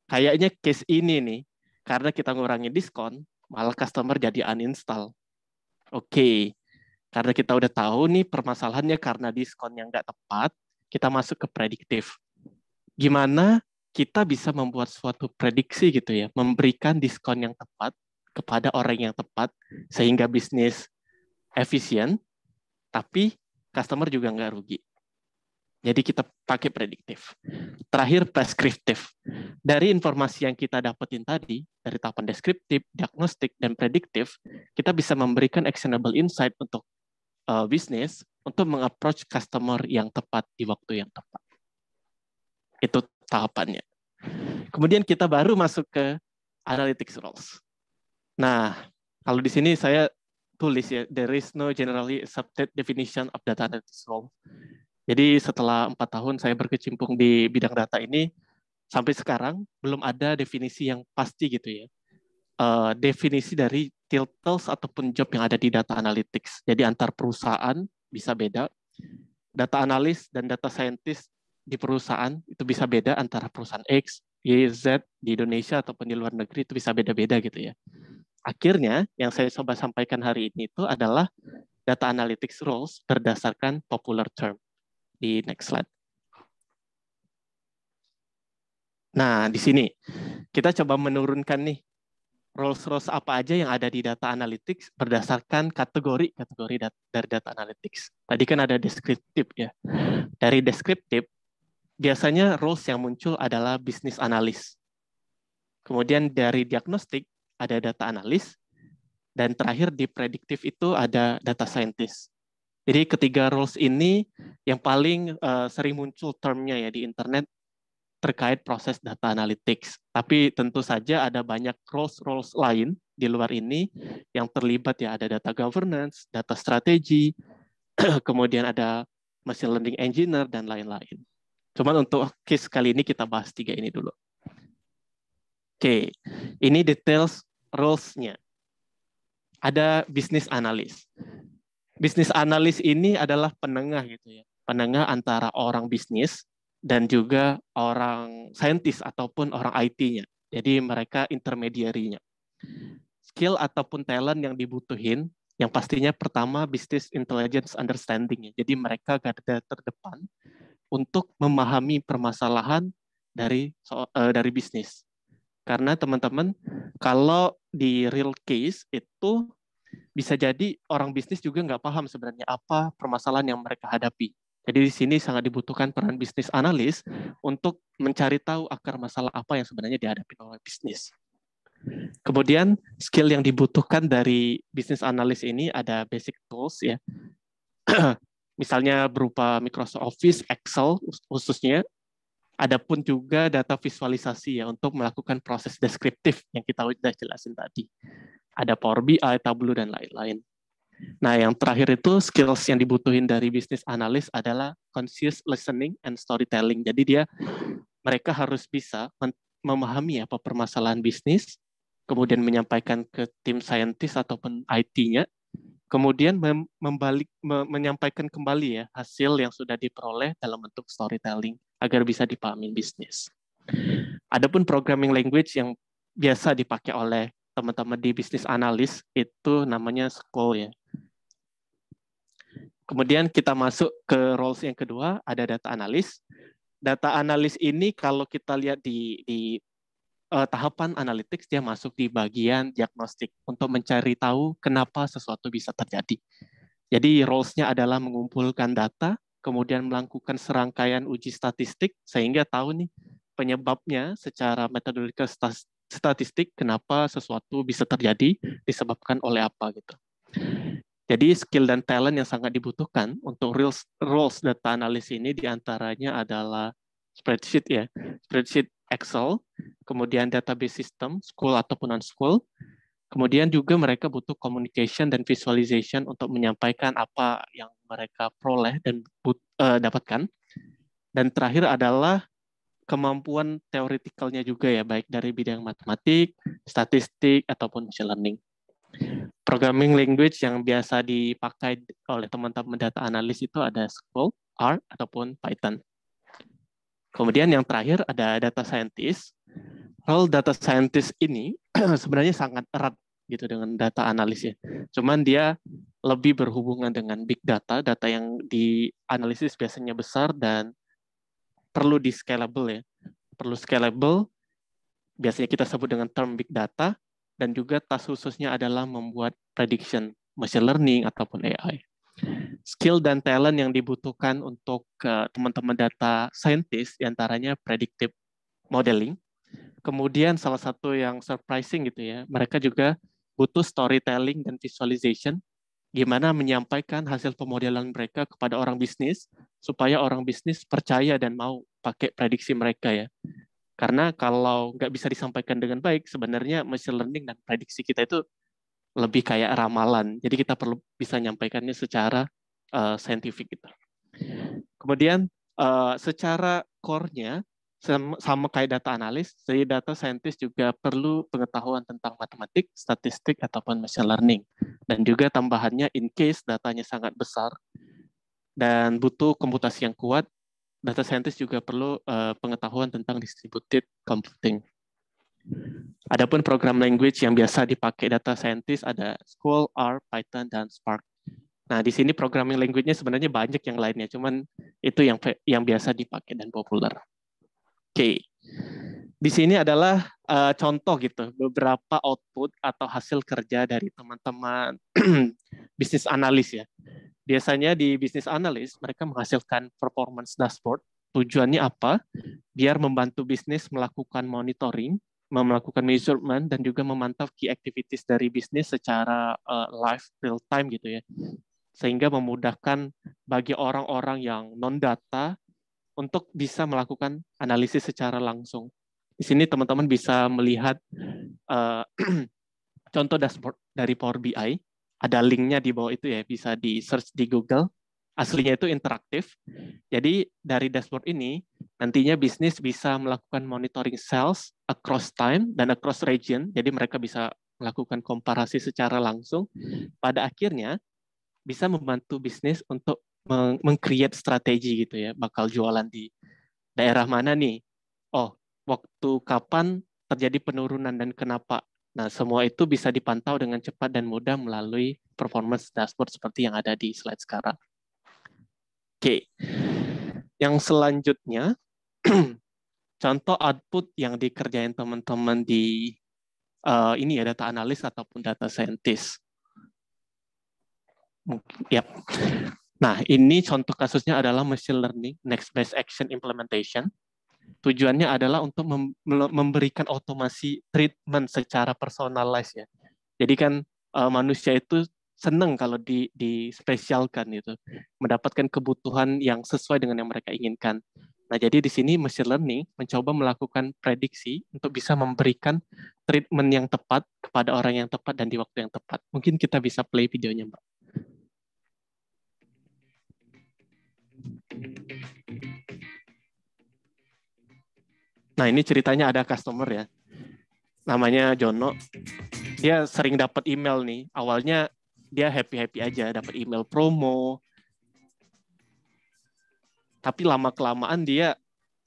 Kayaknya case ini nih, karena kita ngurangin diskon, malah customer jadi uninstall. Oke, karena kita udah tahu nih permasalahannya karena diskon yang nggak tepat, kita masuk ke prediktif. Gimana kita bisa membuat suatu prediksi gitu ya, memberikan diskon yang tepat kepada orang yang tepat, sehingga bisnis efisien, tapi customer juga nggak rugi. Jadi kita pakai prediktif. Terakhir, preskriptif. Dari informasi yang kita dapetin tadi, dari tahapan deskriptif, diagnostik, dan prediktif, kita bisa memberikan actionable insight untuk bisnis untuk meng-approach customer yang tepat di waktu yang tepat. Itu tahapannya. Kemudian kita baru masuk ke analytics roles. Nah, kalau di sini saya tulis ya, there is no generally accepted definition of data analytics role. Jadi setelah 4 tahun saya berkecimpung di bidang data ini, sampai sekarang belum ada definisi yang pasti gitu ya. Definisi dari titles ataupun job yang ada di data analytics. Jadi antar perusahaan bisa beda. Data analis dan data scientist di perusahaan itu bisa beda antara perusahaan X, Y, Z di Indonesia ataupun di luar negeri itu bisa beda-beda gitu ya. Akhirnya yang saya coba sampaikan hari ini itu adalah data analytics roles berdasarkan popular term. Di next slide. Nah, di sini kita coba menurunkan nih roles apa aja yang ada di data analytics berdasarkan kategori dari data analytics. Tadi kan ada deskriptif ya. Dari deskriptif, biasanya roles yang muncul adalah business analyst. Kemudian dari diagnostik ada data analyst, dan terakhir di prediktif itu ada data scientist. Jadi ketiga roles ini yang paling sering muncul termnya ya di internet terkait proses data analytics. Tapi tentu saja ada banyak roles lain di luar ini yang terlibat ya, ada data governance, data strategy, kemudian ada machine learning engineer, dan lain-lain. Cuman untuk case kali ini kita bahas 3 ini dulu. Oke, ini details roles-nya. Ada business analyst. Business analyst ini adalah penengah gitu ya. Penengah antara orang bisnis dan juga orang saintis ataupun orang IT-nya. Jadi mereka intermediary-nya. Skill ataupun talent yang dibutuhin, yang pastinya pertama business intelligence understanding. Jadi mereka garda terdepan untuk memahami permasalahan dari bisnis. Karena teman-teman, kalau di real case itu bisa jadi orang bisnis juga nggak paham sebenarnya apa permasalahan yang mereka hadapi. Jadi di sini sangat dibutuhkan peran bisnis analis untuk mencari tahu akar masalah apa yang sebenarnya dihadapi oleh bisnis. Kemudian skill yang dibutuhkan dari bisnis analis ini ada basic tools ya. Misalnya berupa Microsoft Office, Excel khususnya. Adapun juga data visualisasi ya untuk melakukan proses deskriptif yang kita udah jelasin tadi. Ada Power BI, Tableau, dan lain-lain. Nah, yang terakhir itu skills yang dibutuhin dari bisnis analis adalah conscious listening and storytelling. Jadi mereka harus bisa memahami apa permasalahan bisnis, kemudian menyampaikan ke tim saintis ataupun IT-nya, kemudian menyampaikan kembali ya hasil yang sudah diperoleh dalam bentuk storytelling agar bisa dipahami bisnis. Adapun programming language yang biasa dipakai oleh teman-teman di bisnis analis itu namanya SQL ya. Kemudian kita masuk ke roles yang kedua, ada data analis. Data analis ini kalau kita lihat di tahapan analytics, dia masuk di bagian diagnostik untuk mencari tahu kenapa sesuatu bisa terjadi. Jadi roles-nya adalah mengumpulkan data, kemudian melakukan serangkaian uji statistik, sehingga tahu nih penyebabnya secara metodologi statistik kenapa sesuatu bisa terjadi, disebabkan oleh apa gitu. Jadi skill dan talent yang sangat dibutuhkan untuk roles data analis ini diantaranya adalah spreadsheet ya, spreadsheet Excel, kemudian database system, SQL ataupun non-SQL, kemudian juga mereka butuh communication dan visualization untuk menyampaikan apa yang mereka peroleh dan dapatkan. Dan terakhir adalah kemampuan teoretikalnya juga ya, baik dari bidang matematik, statistik, ataupun machine learning. Programming language yang biasa dipakai oleh teman-teman data analis itu ada SQL, R, ataupun Python. Kemudian yang terakhir ada data scientist. Role data scientist ini sebenarnya sangat erat gitu dengan data analis ya. Cuman dia lebih berhubungan dengan big data, data yang dianalisis biasanya besar dan perlu di scalable ya. Perlu scalable, biasanya kita sebut dengan term big data, dan juga task khususnya adalah membuat prediction, machine learning, ataupun AI. Skill dan talent yang dibutuhkan untuk teman-teman data scientist, diantaranya predictive modeling. Kemudian salah satu yang surprising gitu ya, mereka juga butuh storytelling dan visualization, gimana menyampaikan hasil pemodelan mereka kepada orang bisnis, supaya orang bisnis percaya dan mau pakai prediksi mereka ya. Karena kalau nggak bisa disampaikan dengan baik, sebenarnya machine learning dan prediksi kita itu lebih kayak ramalan. Jadi kita perlu bisa menyampaikannya secara scientific gitu. Kemudian secara core-nya sama kayak data analis, jadi data scientist juga perlu pengetahuan tentang matematik, statistik, ataupun machine learning. Dan juga tambahannya in case datanya sangat besar dan butuh komputasi yang kuat, data scientist juga perlu pengetahuan tentang distributed computing. Adapun program language yang biasa dipakai data scientist ada SQL, R, Python, dan Spark. Nah, di sini programming language-nya sebenarnya banyak yang lainnya, cuman itu yang biasa dipakai dan populer. Oke. Di sini adalah contoh gitu, beberapa output atau hasil kerja dari teman-teman bisnis analis ya. Biasanya di bisnis analis mereka menghasilkan performance dashboard. Tujuannya apa? Biar membantu bisnis melakukan monitoring, melakukan measurement, dan juga memantau key activities dari bisnis secara live, real time gitu ya. Sehingga memudahkan bagi orang-orang yang non-data untuk bisa melakukan analisis secara langsung. Di sini teman-teman bisa melihat contoh dashboard dari Power BI. Ada linknya di bawah itu ya, bisa di search di Google. Aslinya itu interaktif. Jadi dari dashboard ini, nantinya bisnis bisa melakukan monitoring sales across time dan across region. Jadi mereka bisa melakukan komparasi secara langsung. Pada akhirnya, bisa membantu bisnis untuk meng-create strategi gitu ya, bakal jualan di daerah mana nih. Oh, waktu kapan terjadi penurunan dan kenapa. Nah, semua itu bisa dipantau dengan cepat dan mudah melalui performance dashboard seperti yang ada di slide sekarang. Oke. Yang selanjutnya, contoh output yang dikerjain teman-teman di ini ya, data analis ataupun data scientist. Yep. Nah, ini contoh kasusnya adalah machine learning next best action implementation. Tujuannya adalah untuk memberikan otomasi treatment secara personalized ya. Jadi kan manusia itu senang kalau dispesialkan gitu, mendapatkan kebutuhan yang sesuai dengan yang mereka inginkan. Nah, jadi di sini machine learning mencoba melakukan prediksi untuk bisa memberikan treatment yang tepat kepada orang yang tepat dan di waktu yang tepat. Mungkin kita bisa play videonya, Mbak. Nah, ini ceritanya ada customer ya. Namanya Jono. Dia sering dapat email nih. Awalnya dia happy-happy aja, dapat email promo. Tapi lama-kelamaan dia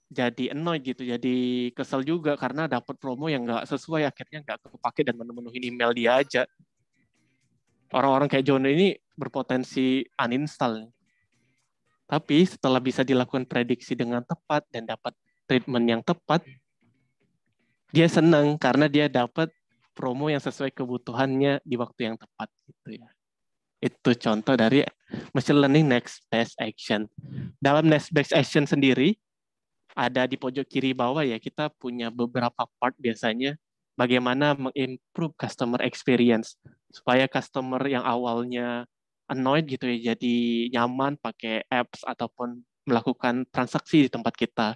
jadi annoyed gitu, jadi kesel juga karena dapat promo yang nggak sesuai, akhirnya nggak kepake dan memenuhi email dia aja. Orang-orang kayak Jono ini berpotensi uninstall. Tapi setelah bisa dilakukan prediksi dengan tepat dan dapat treatment yang tepat, dia senang karena dia dapat promo yang sesuai kebutuhannya di waktu yang tepat gitu ya. Itu contoh dari machine learning next best action. Dalam next best action sendiri ada di pojok kiri bawah ya, kita punya beberapa part biasanya bagaimana mengimprove customer experience supaya customer yang awalnya annoyed gitu ya jadi nyaman pakai apps ataupun melakukan transaksi di tempat kita.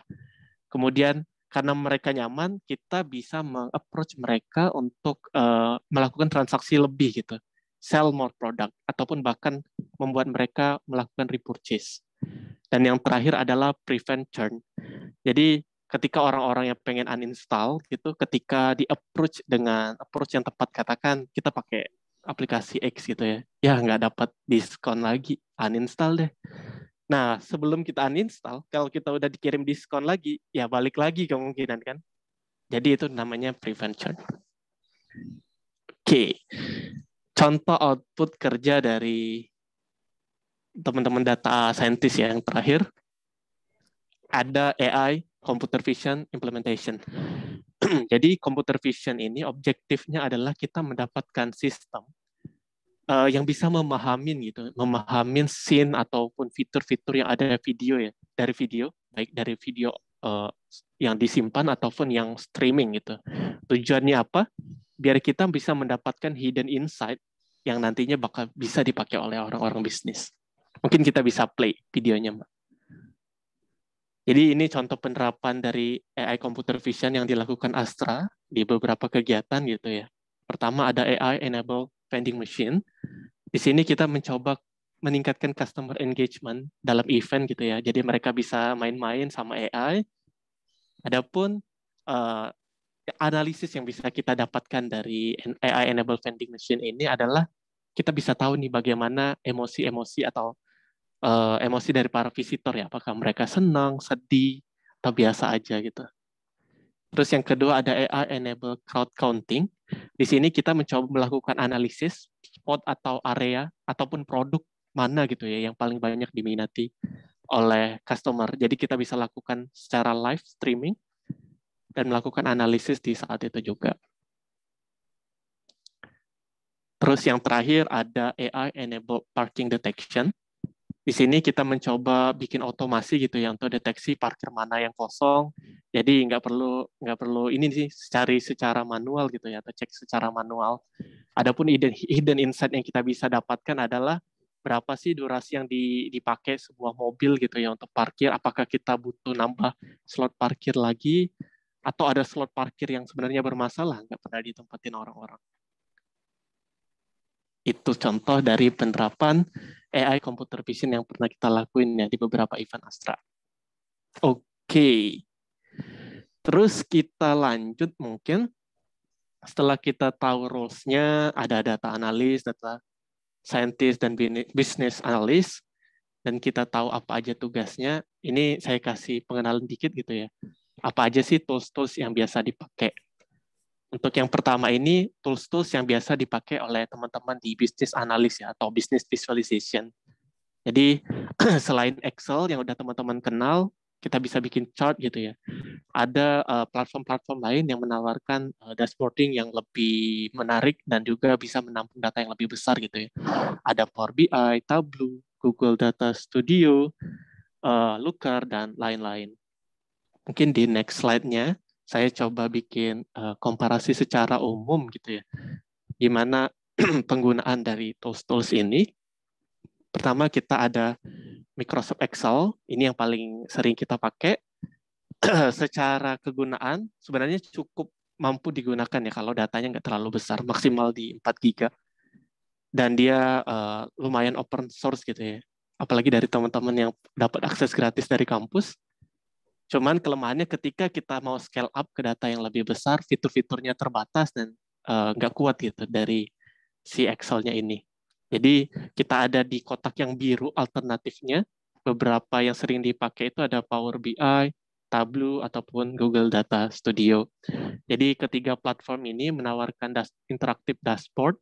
Kemudian karena mereka nyaman, kita bisa meng-approach mereka untuk melakukan transaksi lebih gitu, sell more product, ataupun bahkan membuat mereka melakukan repurchase. Dan yang terakhir adalah prevent churn. Jadi ketika orang-orang yang pengen uninstall gitu, ketika di-approach dengan approach yang tepat, katakan kita pakai aplikasi X gitu ya nggak dapat diskon lagi, uninstall deh. Nah, sebelum kita uninstall, kalau kita udah dikirim diskon lagi, ya balik lagi kemungkinan kan. Jadi itu namanya prevent churn. Oke. Contoh output kerja dari teman-teman data scientist ya yang terakhir. Ada AI, computer vision implementation. Jadi computer vision ini objektifnya adalah kita mendapatkan sistem yang bisa memahamin scene ataupun fitur-fitur yang ada video ya, dari video, baik dari video yang disimpan ataupun yang streaming gitu. Tujuannya apa? Biar kita bisa mendapatkan hidden insight yang nantinya bakal bisa dipakai oleh orang-orang bisnis. Mungkin kita bisa play videonya, Mbak. Jadi ini contoh penerapan dari AI computer vision yang dilakukan Astra di beberapa kegiatan gitu ya. Pertama ada AI enable vending machine. Di sini kita mencoba meningkatkan customer engagement dalam event gitu ya. Jadi mereka bisa main-main sama AI. Adapun analisis yang bisa kita dapatkan dari AI enable vending machine ini adalah kita bisa tahu nih bagaimana emosi-emosi atau emosi dari para visitor ya. Apakah mereka senang, sedih, atau biasa aja gitu. Terus yang kedua ada AI enable crowd counting. Di sini kita mencoba melakukan analisis spot atau area ataupun produk mana gitu ya yang paling banyak diminati oleh customer. Jadi kita bisa lakukan secara live streaming dan melakukan analisis di saat itu juga. Terus yang terakhir ada AI-enabled parking detection. Di sini kita mencoba bikin otomasi gitu ya untuk deteksi parkir mana yang kosong. Jadi nggak perlu ini sih cari secara manual gitu ya atau cek secara manual. Adapun hidden insight yang kita bisa dapatkan adalah berapa sih durasi yang dipakai sebuah mobil gitu ya untuk parkir. Apakah kita butuh nambah slot parkir lagi atau ada slot parkir yang sebenarnya bermasalah nggak pernah ditempatin orang-orang. Itu contoh dari penerapan AI computer vision yang pernah kita lakuin ya di beberapa event Astra. Oke. Terus kita lanjut mungkin setelah kita tahu roles-nya, ada data analis, data scientist, dan business analyst, dan kita tahu apa aja tugasnya, ini saya kasih pengenalan dikit gitu ya. Apa aja sih tools-tools yang biasa dipakai? Untuk yang pertama ini, tools-tools yang biasa dipakai oleh teman-teman di business analyst ya, atau business visualization. Jadi, selain Excel yang udah teman-teman kenal, kita bisa bikin chart gitu ya. Ada platform-platform lain yang menawarkan dashboarding yang lebih menarik dan juga bisa menampung data yang lebih besar gitu ya. Ada Power BI, Tableau, Google Data Studio, Looker, dan lain-lain. Mungkin di next slide-nya, saya coba bikin komparasi secara umum gitu ya. Gimana penggunaan dari tools-tools ini. Pertama kita ada Microsoft Excel, ini yang paling sering kita pakai. Secara kegunaan, sebenarnya cukup mampu digunakan ya kalau datanya nggak terlalu besar, maksimal di 4 GB. Dan dia lumayan open source gitu ya. Apalagi dari teman-teman yang dapat akses gratis dari kampus. Cuman kelemahannya ketika kita mau scale up ke data yang lebih besar, fitur-fiturnya terbatas dan nggak kuat gitu dari si Excel-nya ini. Jadi kita ada di kotak yang biru alternatifnya. Beberapa yang sering dipakai itu ada Power BI, Tableau, ataupun Google Data Studio. Jadi ketiga platform ini menawarkan interaktif dashboard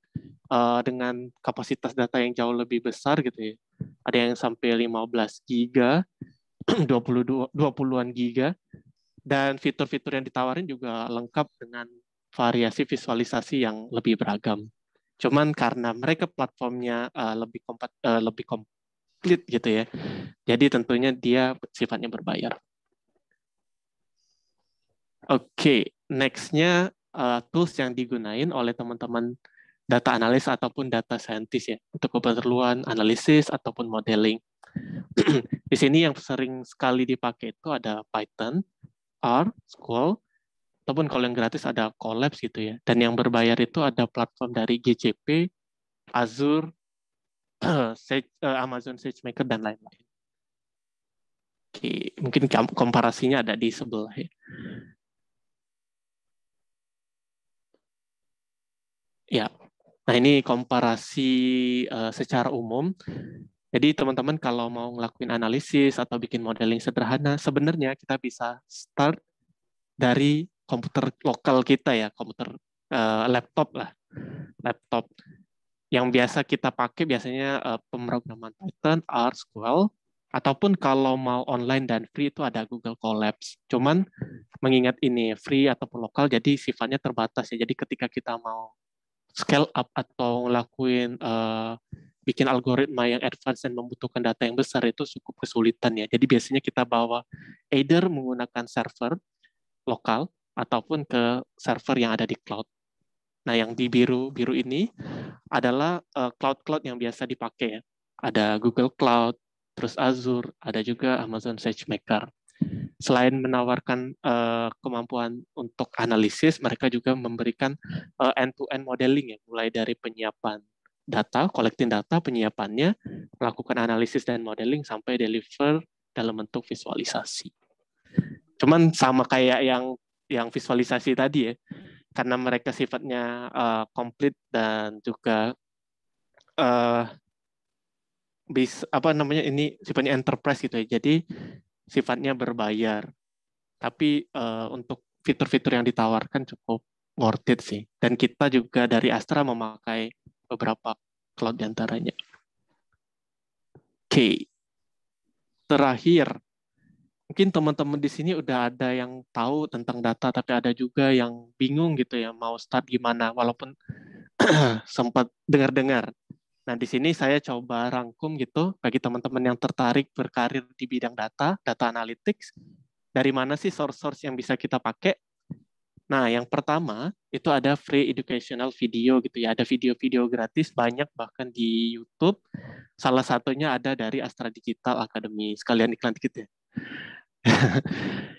dengan kapasitas data yang jauh lebih besar gitu ya. Ada yang sampai 15 giga, 20-an giga, dan fitur-fitur yang ditawarin juga lengkap dengan variasi visualisasi yang lebih beragam. Cuman karena mereka platformnya lebih komplit gitu ya, jadi tentunya dia sifatnya berbayar. Oke, next-nya tools yang digunain oleh teman-teman data analis ataupun data scientist ya, untuk keperluan analisis ataupun modeling. Di sini yang sering sekali dipakai itu ada Python, R, SQL, ataupun kalau yang gratis ada Colabs gitu ya. Dan yang berbayar itu ada platform dari GCP, Azure, Amazon SageMaker, dan lain-lain. Oke, mungkin komparasinya ada di sebelah ya. Ya, nah ini komparasi secara umum. Jadi teman-teman kalau mau ngelakuin analisis atau bikin modeling sederhana, sebenarnya kita bisa start dari komputer lokal kita ya, komputer laptop lah, laptop. Yang biasa kita pakai biasanya pemrograman Python, R, SQL, ataupun kalau mau online dan free itu ada Google Colabs. Cuman mengingat ini free ataupun lokal, jadi sifatnya terbatas ya. Jadi ketika kita mau scale up atau ngelakuin bikin algoritma yang advance dan membutuhkan data yang besar itu cukup kesulitan ya. Jadi biasanya kita bawa either menggunakan server lokal ataupun ke server yang ada di cloud. Nah, yang di biru ini adalah cloud-cloud yang biasa dipakai ya. Ada Google Cloud, terus Azure, ada juga Amazon SageMaker. Selain menawarkan kemampuan untuk analisis, mereka juga memberikan end-to-end modeling ya, mulai dari penyiapan data, collecting data, penyiapannya, melakukan analisis dan modeling sampai deliver dalam bentuk visualisasi. Cuman sama kayak yang visualisasi tadi ya, karena mereka sifatnya komplit dan juga ini sifatnya enterprise gitu ya. Jadi sifatnya berbayar. Tapi untuk fitur-fitur yang ditawarkan cukup worth it sih. Dan kita juga dari Astra memakai beberapa cloud diantaranya. Oke. Terakhir, mungkin teman-teman di sini udah ada yang tahu tentang data, tapi ada juga yang bingung gitu ya, mau start gimana, walaupun sempat dengar-dengar. Nah, di sini saya coba rangkum gitu, bagi teman-teman yang tertarik berkarir di bidang data analytics, dari mana sih source-source yang bisa kita pakai. Nah, yang pertama, itu ada free educational video gitu ya, ada video-video gratis, banyak bahkan di YouTube. Salah satunya ada dari Astra Digital Academy, sekalian iklan dikit ya.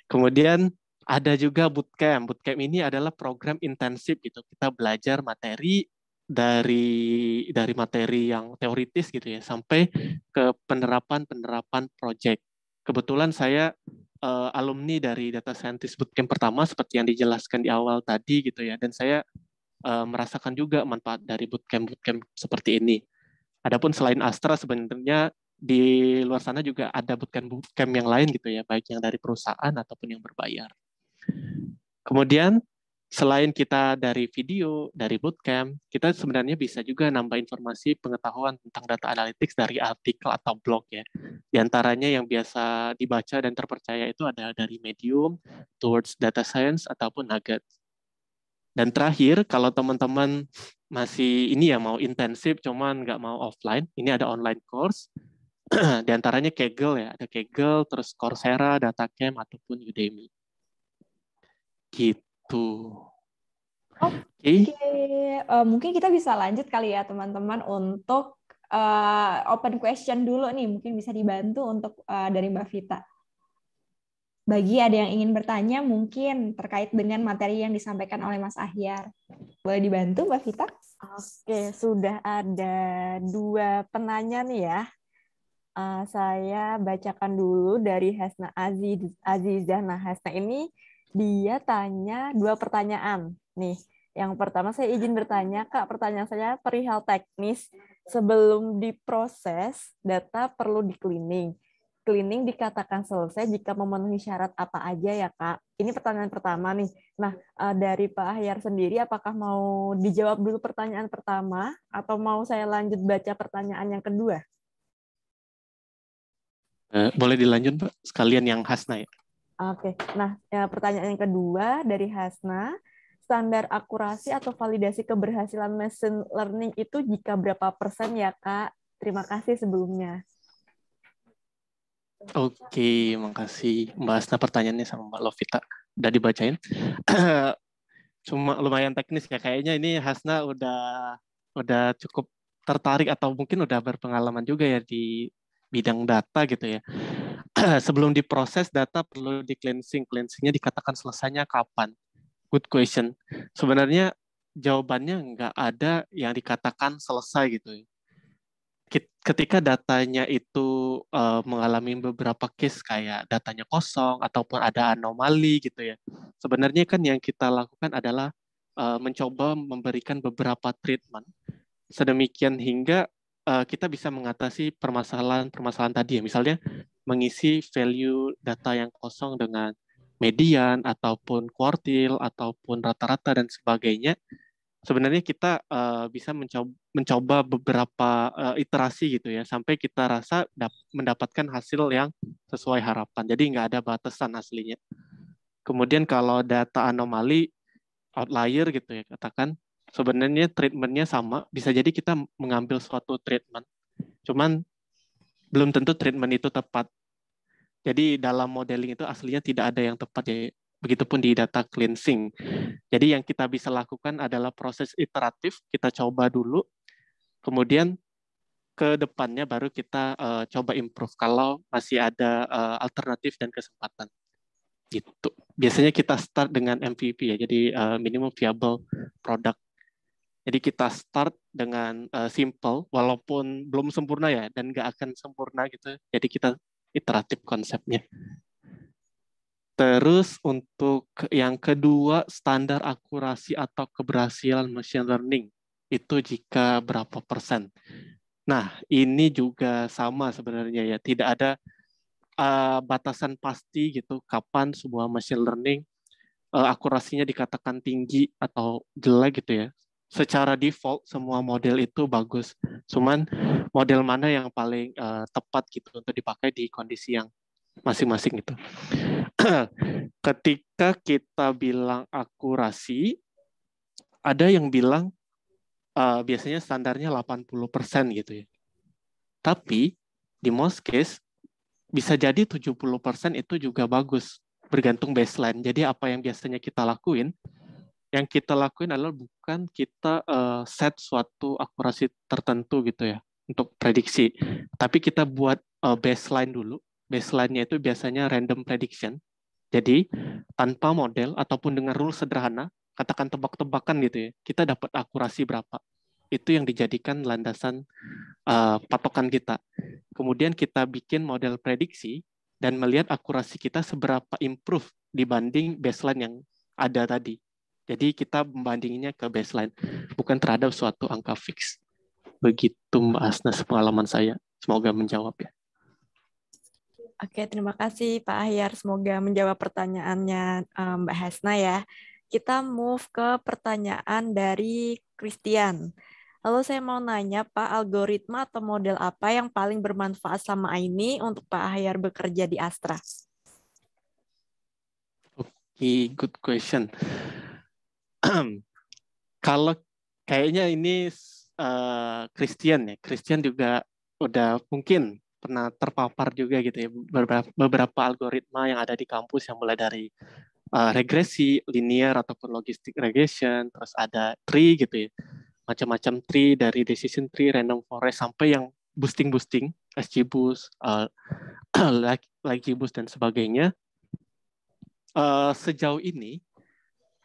Kemudian ada juga bootcamp. Bootcamp ini adalah program intensif gitu. Kita belajar materi dari materi yang teoritis gitu ya sampai ke penerapan project. Kebetulan saya alumni dari data scientist bootcamp pertama seperti yang dijelaskan di awal tadi gitu ya, dan saya merasakan juga manfaat dari bootcamp seperti ini. Adapun selain Astra sebenarnya di luar sana juga ada bootcamp yang lain gitu ya, baik yang dari perusahaan ataupun yang berbayar. Kemudian selain kita dari video, dari bootcamp, kita sebenarnya bisa juga nambah informasi pengetahuan tentang data analytics dari artikel atau blog ya. Di antaranya yang biasa dibaca dan terpercaya itu ada dari Medium, Towards Data Science, ataupun Nugget. Dan terakhir, kalau teman-teman masih ini ya mau intensif cuman nggak mau offline, ini ada online course. Di antaranya Kaggle ya, ada Kaggle, terus Coursera, DataCamp, ataupun Udemy. Gitu. Oke. Mungkin kita bisa lanjut kali ya teman-teman untuk open question dulu nih, mungkin bisa dibantu untuk dari Mbak Vita. Bagi ada yang ingin bertanya mungkin terkait dengan materi yang disampaikan oleh Mas Ahyar. Boleh dibantu Mbak Vita? Oke, sudah ada 2 penanya nih ya. Saya bacakan dulu dari Hasna Azizah. Nah, Hasna ini dia tanya 2 pertanyaan. Nih, yang pertama saya izin bertanya, Kak, pertanyaan saya perihal teknis. Sebelum diproses, data perlu di-cleaning. Cleaning dikatakan selesai jika memenuhi syarat apa aja ya, Kak? Ini pertanyaan pertama nih. Nah, dari Pak Ahyar sendiri, apakah mau dijawab dulu pertanyaan pertama, atau mau saya lanjut baca pertanyaan yang kedua? Boleh dilanjut, Pak? Sekalian yang Hasna ya. Oke, nah pertanyaan yang kedua dari Hasna, standar akurasi atau validasi keberhasilan machine learning itu jika berapa persen ya, Kak? Terima kasih sebelumnya. Oke, makasih Mbak Hasna pertanyaannya sama Mbak Lovita. Udah dibacain. Cuma lumayan teknis ya, kayaknya ini Hasna udah cukup tertarik atau mungkin udah berpengalaman juga ya di bidang data gitu ya. Sebelum diproses data perlu di cleansing. Cleansingnya dikatakan selesainya kapan? Good question. Sebenarnya jawabannya nggak ada yang dikatakan selesai gitu. Ketika datanya itu mengalami beberapa case kayak datanya kosong ataupun ada anomali gitu ya. Sebenarnya kan yang kita lakukan adalah mencoba memberikan beberapa treatment sedemikian hingga kita bisa mengatasi permasalahan tadi ya. Misalnya mengisi value data yang kosong dengan median ataupun kuartil ataupun rata-rata dan sebagainya. Sebenarnya kita bisa mencoba beberapa iterasi gitu ya sampai kita rasa mendapatkan hasil yang sesuai harapan. Jadi nggak ada batasan aslinya. Kemudian kalau data anomali outlier gitu ya katakan, sebenarnya treatmentnya sama. Bisa jadi kita mengambil suatu treatment, cuman belum tentu treatment itu tepat. Jadi dalam modeling itu aslinya tidak ada yang tepat ya. Begitupun di data cleansing. Jadi yang kita bisa lakukan adalah proses iteratif, kita coba dulu, kemudian ke depannya baru kita coba improve kalau masih ada alternatif dan kesempatan. Gitu. Biasanya kita start dengan MVP ya, jadi minimum viable product. Jadi kita start dengan simple, walaupun belum sempurna ya, dan nggak akan sempurna gitu. Jadi kita iteratif konsepnya. Terus untuk yang kedua, standar akurasi atau keberhasilan machine learning itu jika berapa persen. Nah, ini juga sama sebenarnya ya. Tidak ada batasan pasti gitu kapan sebuah machine learning akurasinya dikatakan tinggi atau jelek gitu ya. Secara default semua model itu bagus. Cuman model mana yang paling tepat gitu untuk dipakai di kondisi yang masing-masing itu. Ketika kita bilang akurasi, ada yang bilang biasanya standarnya 80% gitu ya. Tapi di most case bisa jadi 70% itu juga bagus, bergantung baseline. Jadi apa yang biasanya kita lakuin, yang kita lakuin adalah bukan kita set suatu akurasi tertentu gitu ya untuk prediksi, tapi kita buat baseline dulu. Baseline-nya itu biasanya random prediction. Jadi tanpa model ataupun dengan rule sederhana, katakan tebak-tebakan gitu ya, kita dapat akurasi berapa. Itu yang dijadikan landasan patokan kita. Kemudian kita bikin model prediksi dan melihat akurasi kita seberapa improve dibanding baseline yang ada tadi. Jadi kita membandinginnya ke baseline, bukan terhadap suatu angka fix. Begitu Mbak Hasna pengalaman saya. Semoga menjawab ya. Oke, terima kasih Pak Ahyar. Semoga menjawab pertanyaannya Mbak Hasna ya. Kita move ke pertanyaan dari Christian. Lalu saya mau nanya Pak, algoritma atau model apa yang paling bermanfaat selama ini untuk Pak Ahyar bekerja di Astra? Oke, good question. Kalau kayaknya ini Christian ya. Christian juga udah mungkin pernah terpapar juga gitu ya beberapa algoritma yang ada di kampus yang mulai dari regresi, linear ataupun logistic regression, terus ada tree gitu ya. Macam-macam tree dari decision tree, random forest sampai yang boosting, XGBoost, LikeGBoost dan sebagainya. Sejauh ini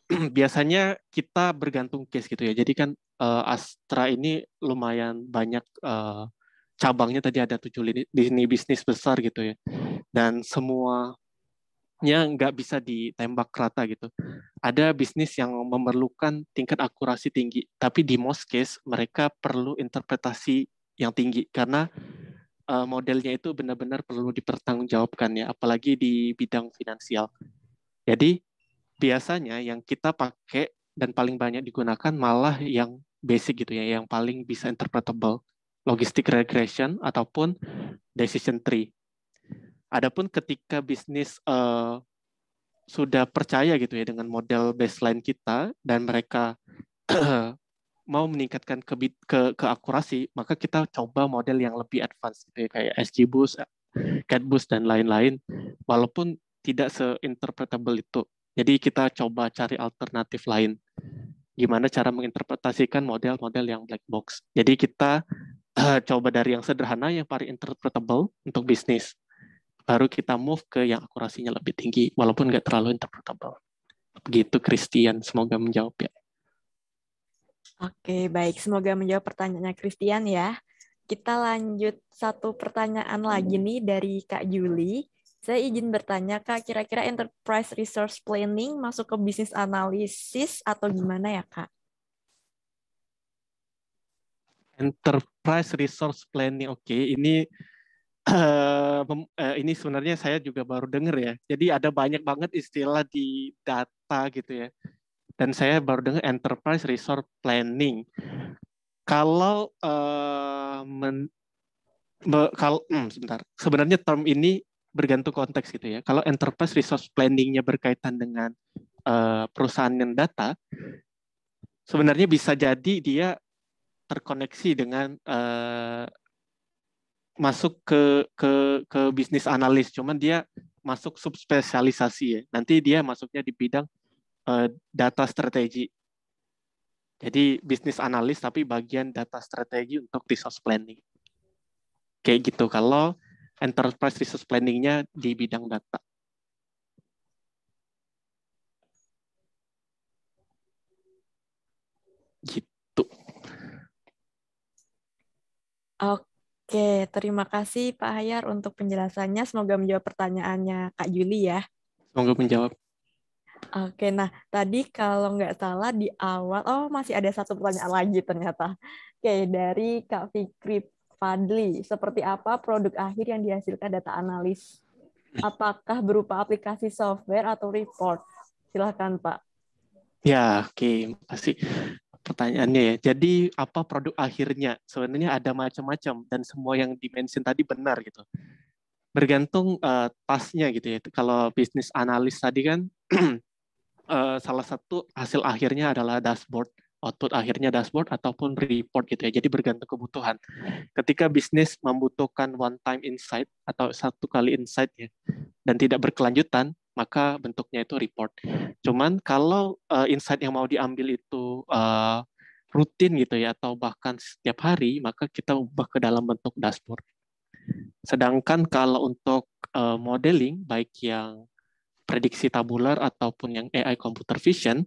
biasanya kita bergantung case gitu ya. Jadi kan Astra ini lumayan banyak cabangnya, tadi ada 7 lini bisnis besar gitu ya. Dan semuanya nggak bisa ditembak rata gitu. Ada bisnis yang memerlukan tingkat akurasi tinggi, tapi di most case mereka perlu interpretasi yang tinggi karena modelnya itu benar-benar perlu dipertanggungjawabkan ya, apalagi di bidang finansial. Jadi biasanya yang kita pakai dan paling banyak digunakan malah yang basic gitu ya, yang paling bisa interpretable, logistic regression ataupun decision tree. Adapun ketika bisnis sudah percaya gitu ya dengan model baseline kita dan mereka mau meningkatkan ke akurasi, maka kita coba model yang lebih advance gitu ya, kayak XGBoost, CatBoost dan lain-lain, walaupun tidak se-interpretable itu. Jadi kita coba cari alternatif lain. Gimana cara menginterpretasikan model-model yang black box. Jadi kita coba dari yang sederhana, yang paling interpretable untuk bisnis. Baru kita move ke yang akurasinya lebih tinggi, walaupun nggak terlalu interpretable. Begitu Christian, semoga menjawab ya. Oke, baik. Semoga menjawab pertanyaannya Christian ya. Kita lanjut satu pertanyaan lagi nih dari Kak Juli. Saya izin bertanya, Kak, kira-kira enterprise resource planning masuk ke bisnis analisis atau gimana ya, Kak? Enterprise resource planning, oke. Ini sebenarnya saya juga baru dengar ya. Jadi ada banyak banget istilah di data gitu ya. Dan saya baru dengar enterprise resource planning. Kalau sebentar. Sebenarnya term ini bergantung konteks gitu ya. Kalau enterprise resource planning-nya berkaitan dengan perusahaan yang data, sebenarnya bisa jadi dia terkoneksi dengan masuk ke bisnis analis, cuman dia masuk subspesialisasi ya. Nanti dia masuknya di bidang data strategi. Jadi bisnis analis tapi bagian data strategi untuk resource planning. Kayak gitu kalau enterprise resource planning-nya di bidang data. Gitu. Oke, terima kasih Pak Hayar untuk penjelasannya. Semoga menjawab pertanyaannya Kak Juli ya. Semoga menjawab. Oke, nah tadi kalau nggak salah di awal, masih ada satu pertanyaan lagi ternyata. Oke, dari Kak Fikri Fadli, seperti apa produk akhir yang dihasilkan data analis? Apakah berupa aplikasi software atau report? Silahkan Pak. Ya, oke, makasih. pertanyaannya ya. Jadi apa produk akhirnya? Sebenarnya ada macam-macam dan semua yang dimention tadi benar gitu. Bergantung tasknya gitu ya. Kalau bisnis analis tadi kan salah satu hasil akhirnya adalah dashboard, output akhirnya dashboard ataupun report gitu ya. Jadi bergantung kebutuhan. Ketika bisnis membutuhkan one time insight atau satu kali insight ya, dan tidak berkelanjutan, maka bentuknya itu report. Cuman kalau insight yang mau diambil itu rutin gitu ya, atau bahkan setiap hari, maka kita ubah ke dalam bentuk dashboard. Sedangkan kalau untuk modeling, baik yang prediksi tabular ataupun yang AI computer vision,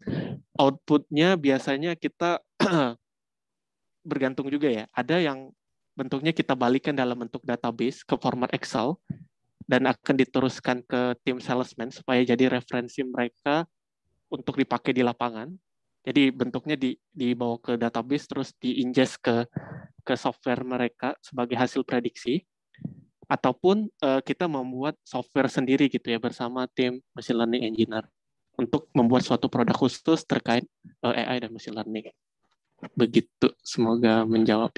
outputnya biasanya kita bergantung juga ya. Ada yang bentuknya kita balikan dalam bentuk database ke format Excel, dan akan diteruskan ke tim salesman supaya jadi referensi mereka untuk dipakai di lapangan. Jadi bentuknya dibawa ke database terus diingest ke software mereka sebagai hasil prediksi. Ataupun kita membuat software sendiri gitu ya bersama tim machine learning engineer untuk membuat suatu produk khusus terkait AI dan machine learning. Begitu, semoga menjawab.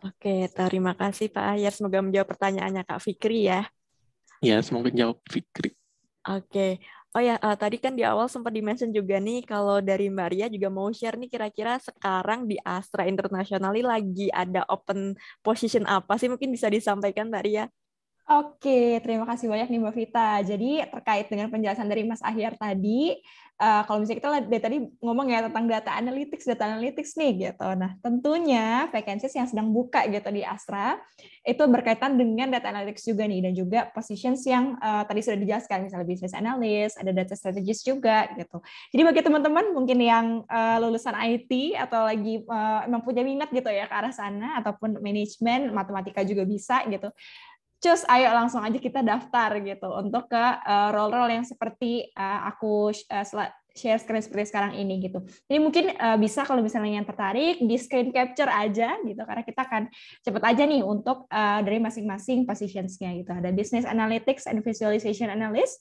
Oke, terima kasih Pak Ahyar. Semoga menjawab pertanyaannya Kak Fikri ya. Ya, semoga menjawab Fikri. Oke. Oh ya, tadi kan di awal sempat di-mention juga nih kalau dari Mbak Ria juga mau share nih kira-kira sekarang di Astra International ini lagi ada open position apa sih? Mungkin bisa disampaikan Mbak Ria. Oke, terima kasih banyak nih Mbak Vita. Jadi terkait dengan penjelasan dari Mas Ahyar tadi, kalau misalnya kita dari tadi ngomong ya tentang data analytics nih gitu. Nah, tentunya vacancies yang sedang buka gitu di Astra itu berkaitan dengan data analytics juga nih, dan juga positions yang tadi sudah dijelaskan, misalnya business analyst, ada data strategist juga gitu. Jadi bagi teman-teman mungkin yang lulusan IT atau lagi emang punya minat gitu ya ke arah sana, ataupun manajemen, matematika juga bisa gitu. Ayo langsung aja kita daftar gitu untuk ke role-role yang seperti aku share screen seperti sekarang ini gitu. Jadi mungkin bisa kalau misalnya yang tertarik di screen capture aja gitu, karena kita akan cepet aja nih untuk dari masing-masing positionsnya gitu. Ada business analytics and visualization analyst.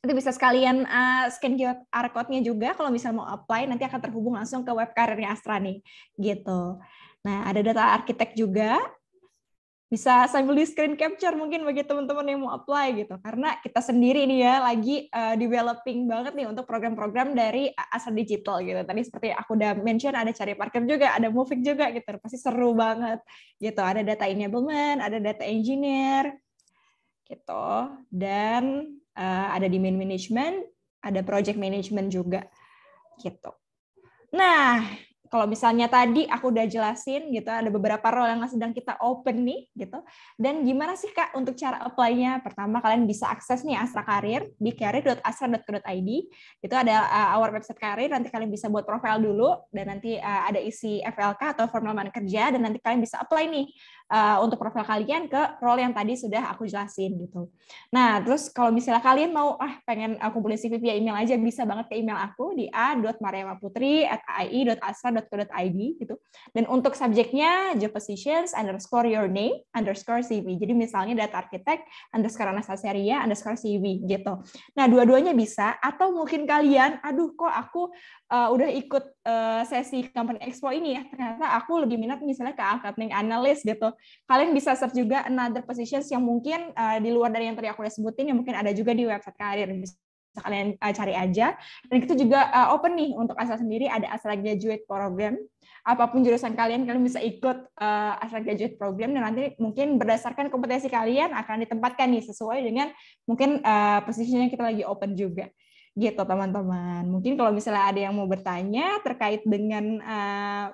Nanti bisa sekalian scan QR code-nya juga kalau misalnya mau apply, nanti akan terhubung langsung ke web karirnya Astra nih gitu. Nah, ada data architect juga. Bisa sambil di screen capture mungkin bagi teman-teman yang mau apply gitu, karena kita sendiri nih ya lagi developing banget nih untuk program-program dari Astra Digital gitu. Tadi seperti aku udah mention ada cari parkir juga, ada moving juga gitu, pasti seru banget gitu. Ada data enablement, ada data engineer gitu, dan ada demand management, ada project management juga gitu. Nah, kalau misalnya tadi aku udah jelasin gitu, ada beberapa role yang sedang kita open nih gitu. Dan gimana sih Kak untuk cara apply-nya? Pertama, kalian bisa akses nih Astra Karir di career.astra.co.id. Itu ada our website karir, nanti kalian bisa buat profile dulu, dan nanti ada isi FLK atau form lamaran kerja, dan nanti kalian bisa apply nih untuk profil kalian ke role yang tadi sudah aku jelasin gitu. Nah, terus kalau misalnya kalian mau pengen kumpulin CV via email aja, bisa banget ke email aku di a.mariamaputri@ai.astra.co.id gitu. Dan untuk subjeknya job positions _your name _CV. Jadi misalnya data architect _Anastasia _CV gitu. Nah, dua-duanya bisa, atau mungkin kalian, aduh kok aku udah ikut sesi Company Expo ini ya, ternyata aku lebih minat misalnya ke accounting analyst gitu. Kalian bisa search juga another positions yang mungkin di luar dari yang tadi aku udah sebutin, yang mungkin ada juga di website karir. Bisa kalian cari aja. Dan itu juga open nih untuk Astra sendiri, ada Astra Graduate Program. Apapun jurusan kalian bisa ikut Astra Graduate Program, dan nanti mungkin berdasarkan kompetensi kalian akan ditempatkan nih sesuai dengan mungkin posisinya kita lagi open juga. Gitu teman-teman. Mungkin kalau misalnya ada yang mau bertanya terkait dengan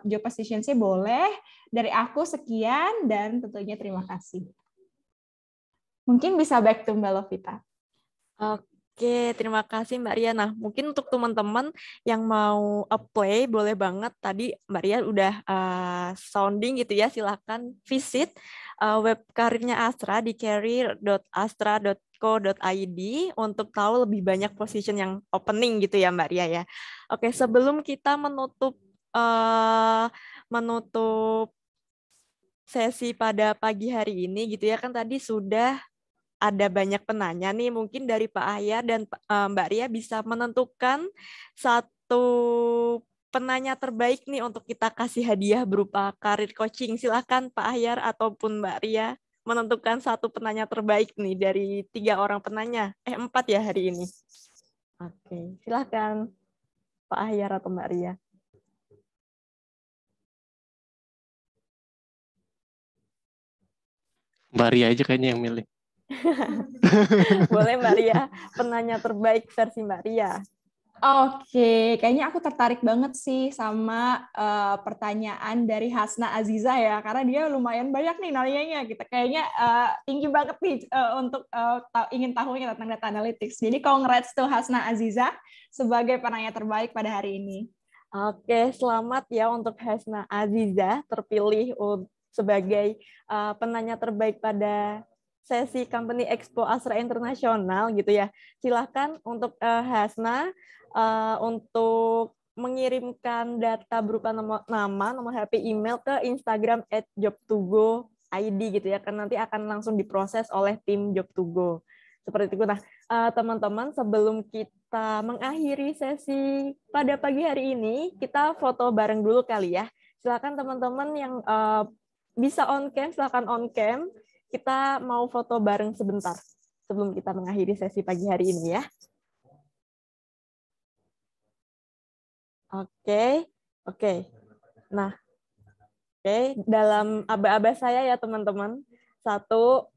job position-nya boleh. Dari aku sekian, dan tentunya terima kasih. Mungkin bisa back to Mbak Lovita. Oke, terima kasih Mbak Ria. Nah, mungkin untuk teman-teman yang mau apply, boleh banget. Tadi Mbak Ria udah sounding gitu ya, silakan visit web karirnya Astra di career.astra.co.id untuk tahu lebih banyak position yang opening gitu ya Mbak Ria ya. Oke, sebelum kita menutup sesi pada pagi hari ini gitu ya, kan tadi sudah ada banyak penanya nih, mungkin dari Pak Ahyar dan Mbak Ria bisa menentukan satu penanya terbaik nih untuk kita kasih hadiah berupa karir coaching. Silakan Pak Ahyar ataupun Mbak Ria menentukan satu penanya terbaik nih dari 3 orang penanya. 4 ya hari ini. Oke, silakan Pak Ahyar atau Mbak Ria. Mbak Ria aja kayaknya yang milih. Boleh Mbak Ria, penanya terbaik versi Mbak Ria. Oke, kayaknya aku tertarik banget sih sama pertanyaan dari Hasna Aziza ya, karena dia lumayan banyak nih nanyanya. Kita kayaknya tinggi banget nih untuk ingin tahunya tentang data analytics. Jadi congrats to Hasna Aziza sebagai penanya terbaik pada hari ini. Oke, selamat ya untuk Hasna Aziza terpilih sebagai penanya terbaik pada sesi Company Expo Astra Internasional gitu ya. Silakan untuk Hasna untuk mengirimkan data berupa nama, nomor HP, email ke Instagram @job2go.id gitu ya, kan nanti akan langsung diproses oleh tim Job2Go. Seperti itu. Nah, teman-teman, sebelum kita mengakhiri sesi pada pagi hari ini, kita foto bareng dulu kali ya. Silakan teman-teman yang bisa on cam, silakan on cam. Kita mau foto bareng sebentar sebelum kita mengakhiri sesi pagi hari ini ya. Oke. Nah, dalam aba-aba saya ya teman-teman. 1,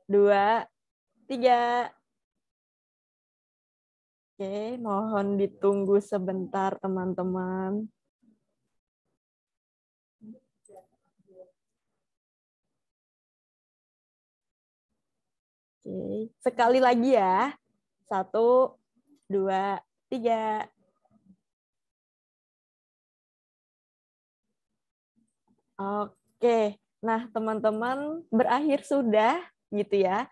2, 3. Oke, mohon ditunggu sebentar teman-teman. Oke, sekali lagi ya. 1, 2, 3. Oke, nah teman-teman berakhir sudah gitu ya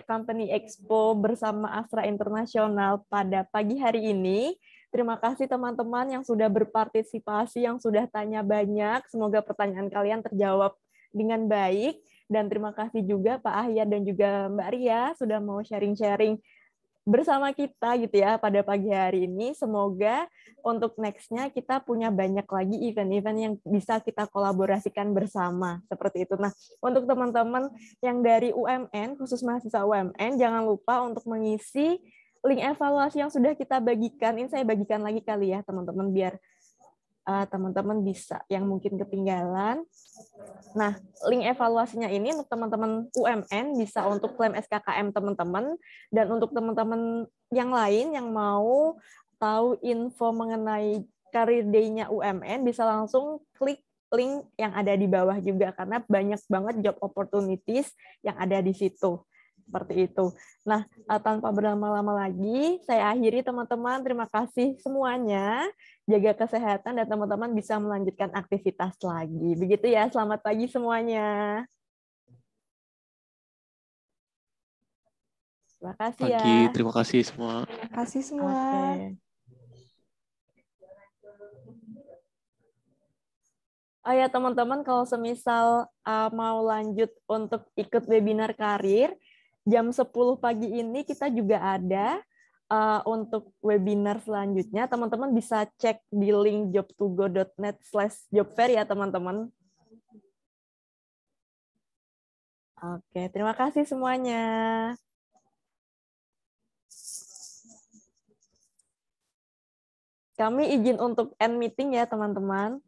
Company Expo bersama Astra Internasional pada pagi hari ini. Terima kasih teman-teman yang sudah berpartisipasi, yang sudah tanya banyak. Semoga pertanyaan kalian terjawab dengan baik. Dan terima kasih juga Pak Ahyar dan juga Mbak Ria sudah mau sharing-sharing bersama kita gitu ya pada pagi hari ini. Semoga untuk next-nya kita punya banyak lagi event-event yang bisa kita kolaborasikan bersama seperti itu. Nah, untuk teman-teman yang dari UMN, khusus mahasiswa UMN, jangan lupa untuk mengisi link evaluasi yang sudah kita bagikan. Ini saya bagikan lagi kali ya teman-teman biar teman-teman bisa yang mungkin ketinggalan. Nah, link evaluasinya ini untuk teman-teman UMN bisa untuk klaim SKKM teman-teman, dan untuk teman-teman yang lain yang mau tahu info mengenai Career Day-nya UMN bisa langsung klik link yang ada di bawah juga karena banyak banget job opportunities yang ada di situ. Seperti itu. Nah, tanpa berlama-lama lagi, saya akhiri teman-teman. Terima kasih semuanya. Jaga kesehatan dan teman-teman bisa melanjutkan aktivitas lagi. Begitu ya, selamat pagi semuanya. Terima kasih ya. Pagi, terima kasih semua. Terima kasih semua. Oke. Oh ya teman-teman, kalau semisal mau lanjut untuk ikut webinar karir, jam 10 pagi ini kita juga ada untuk webinar selanjutnya. Teman-teman bisa cek di link job2go.net/jobfair ya teman-teman. Oke, terima kasih semuanya. Kami izin untuk end meeting ya teman-teman.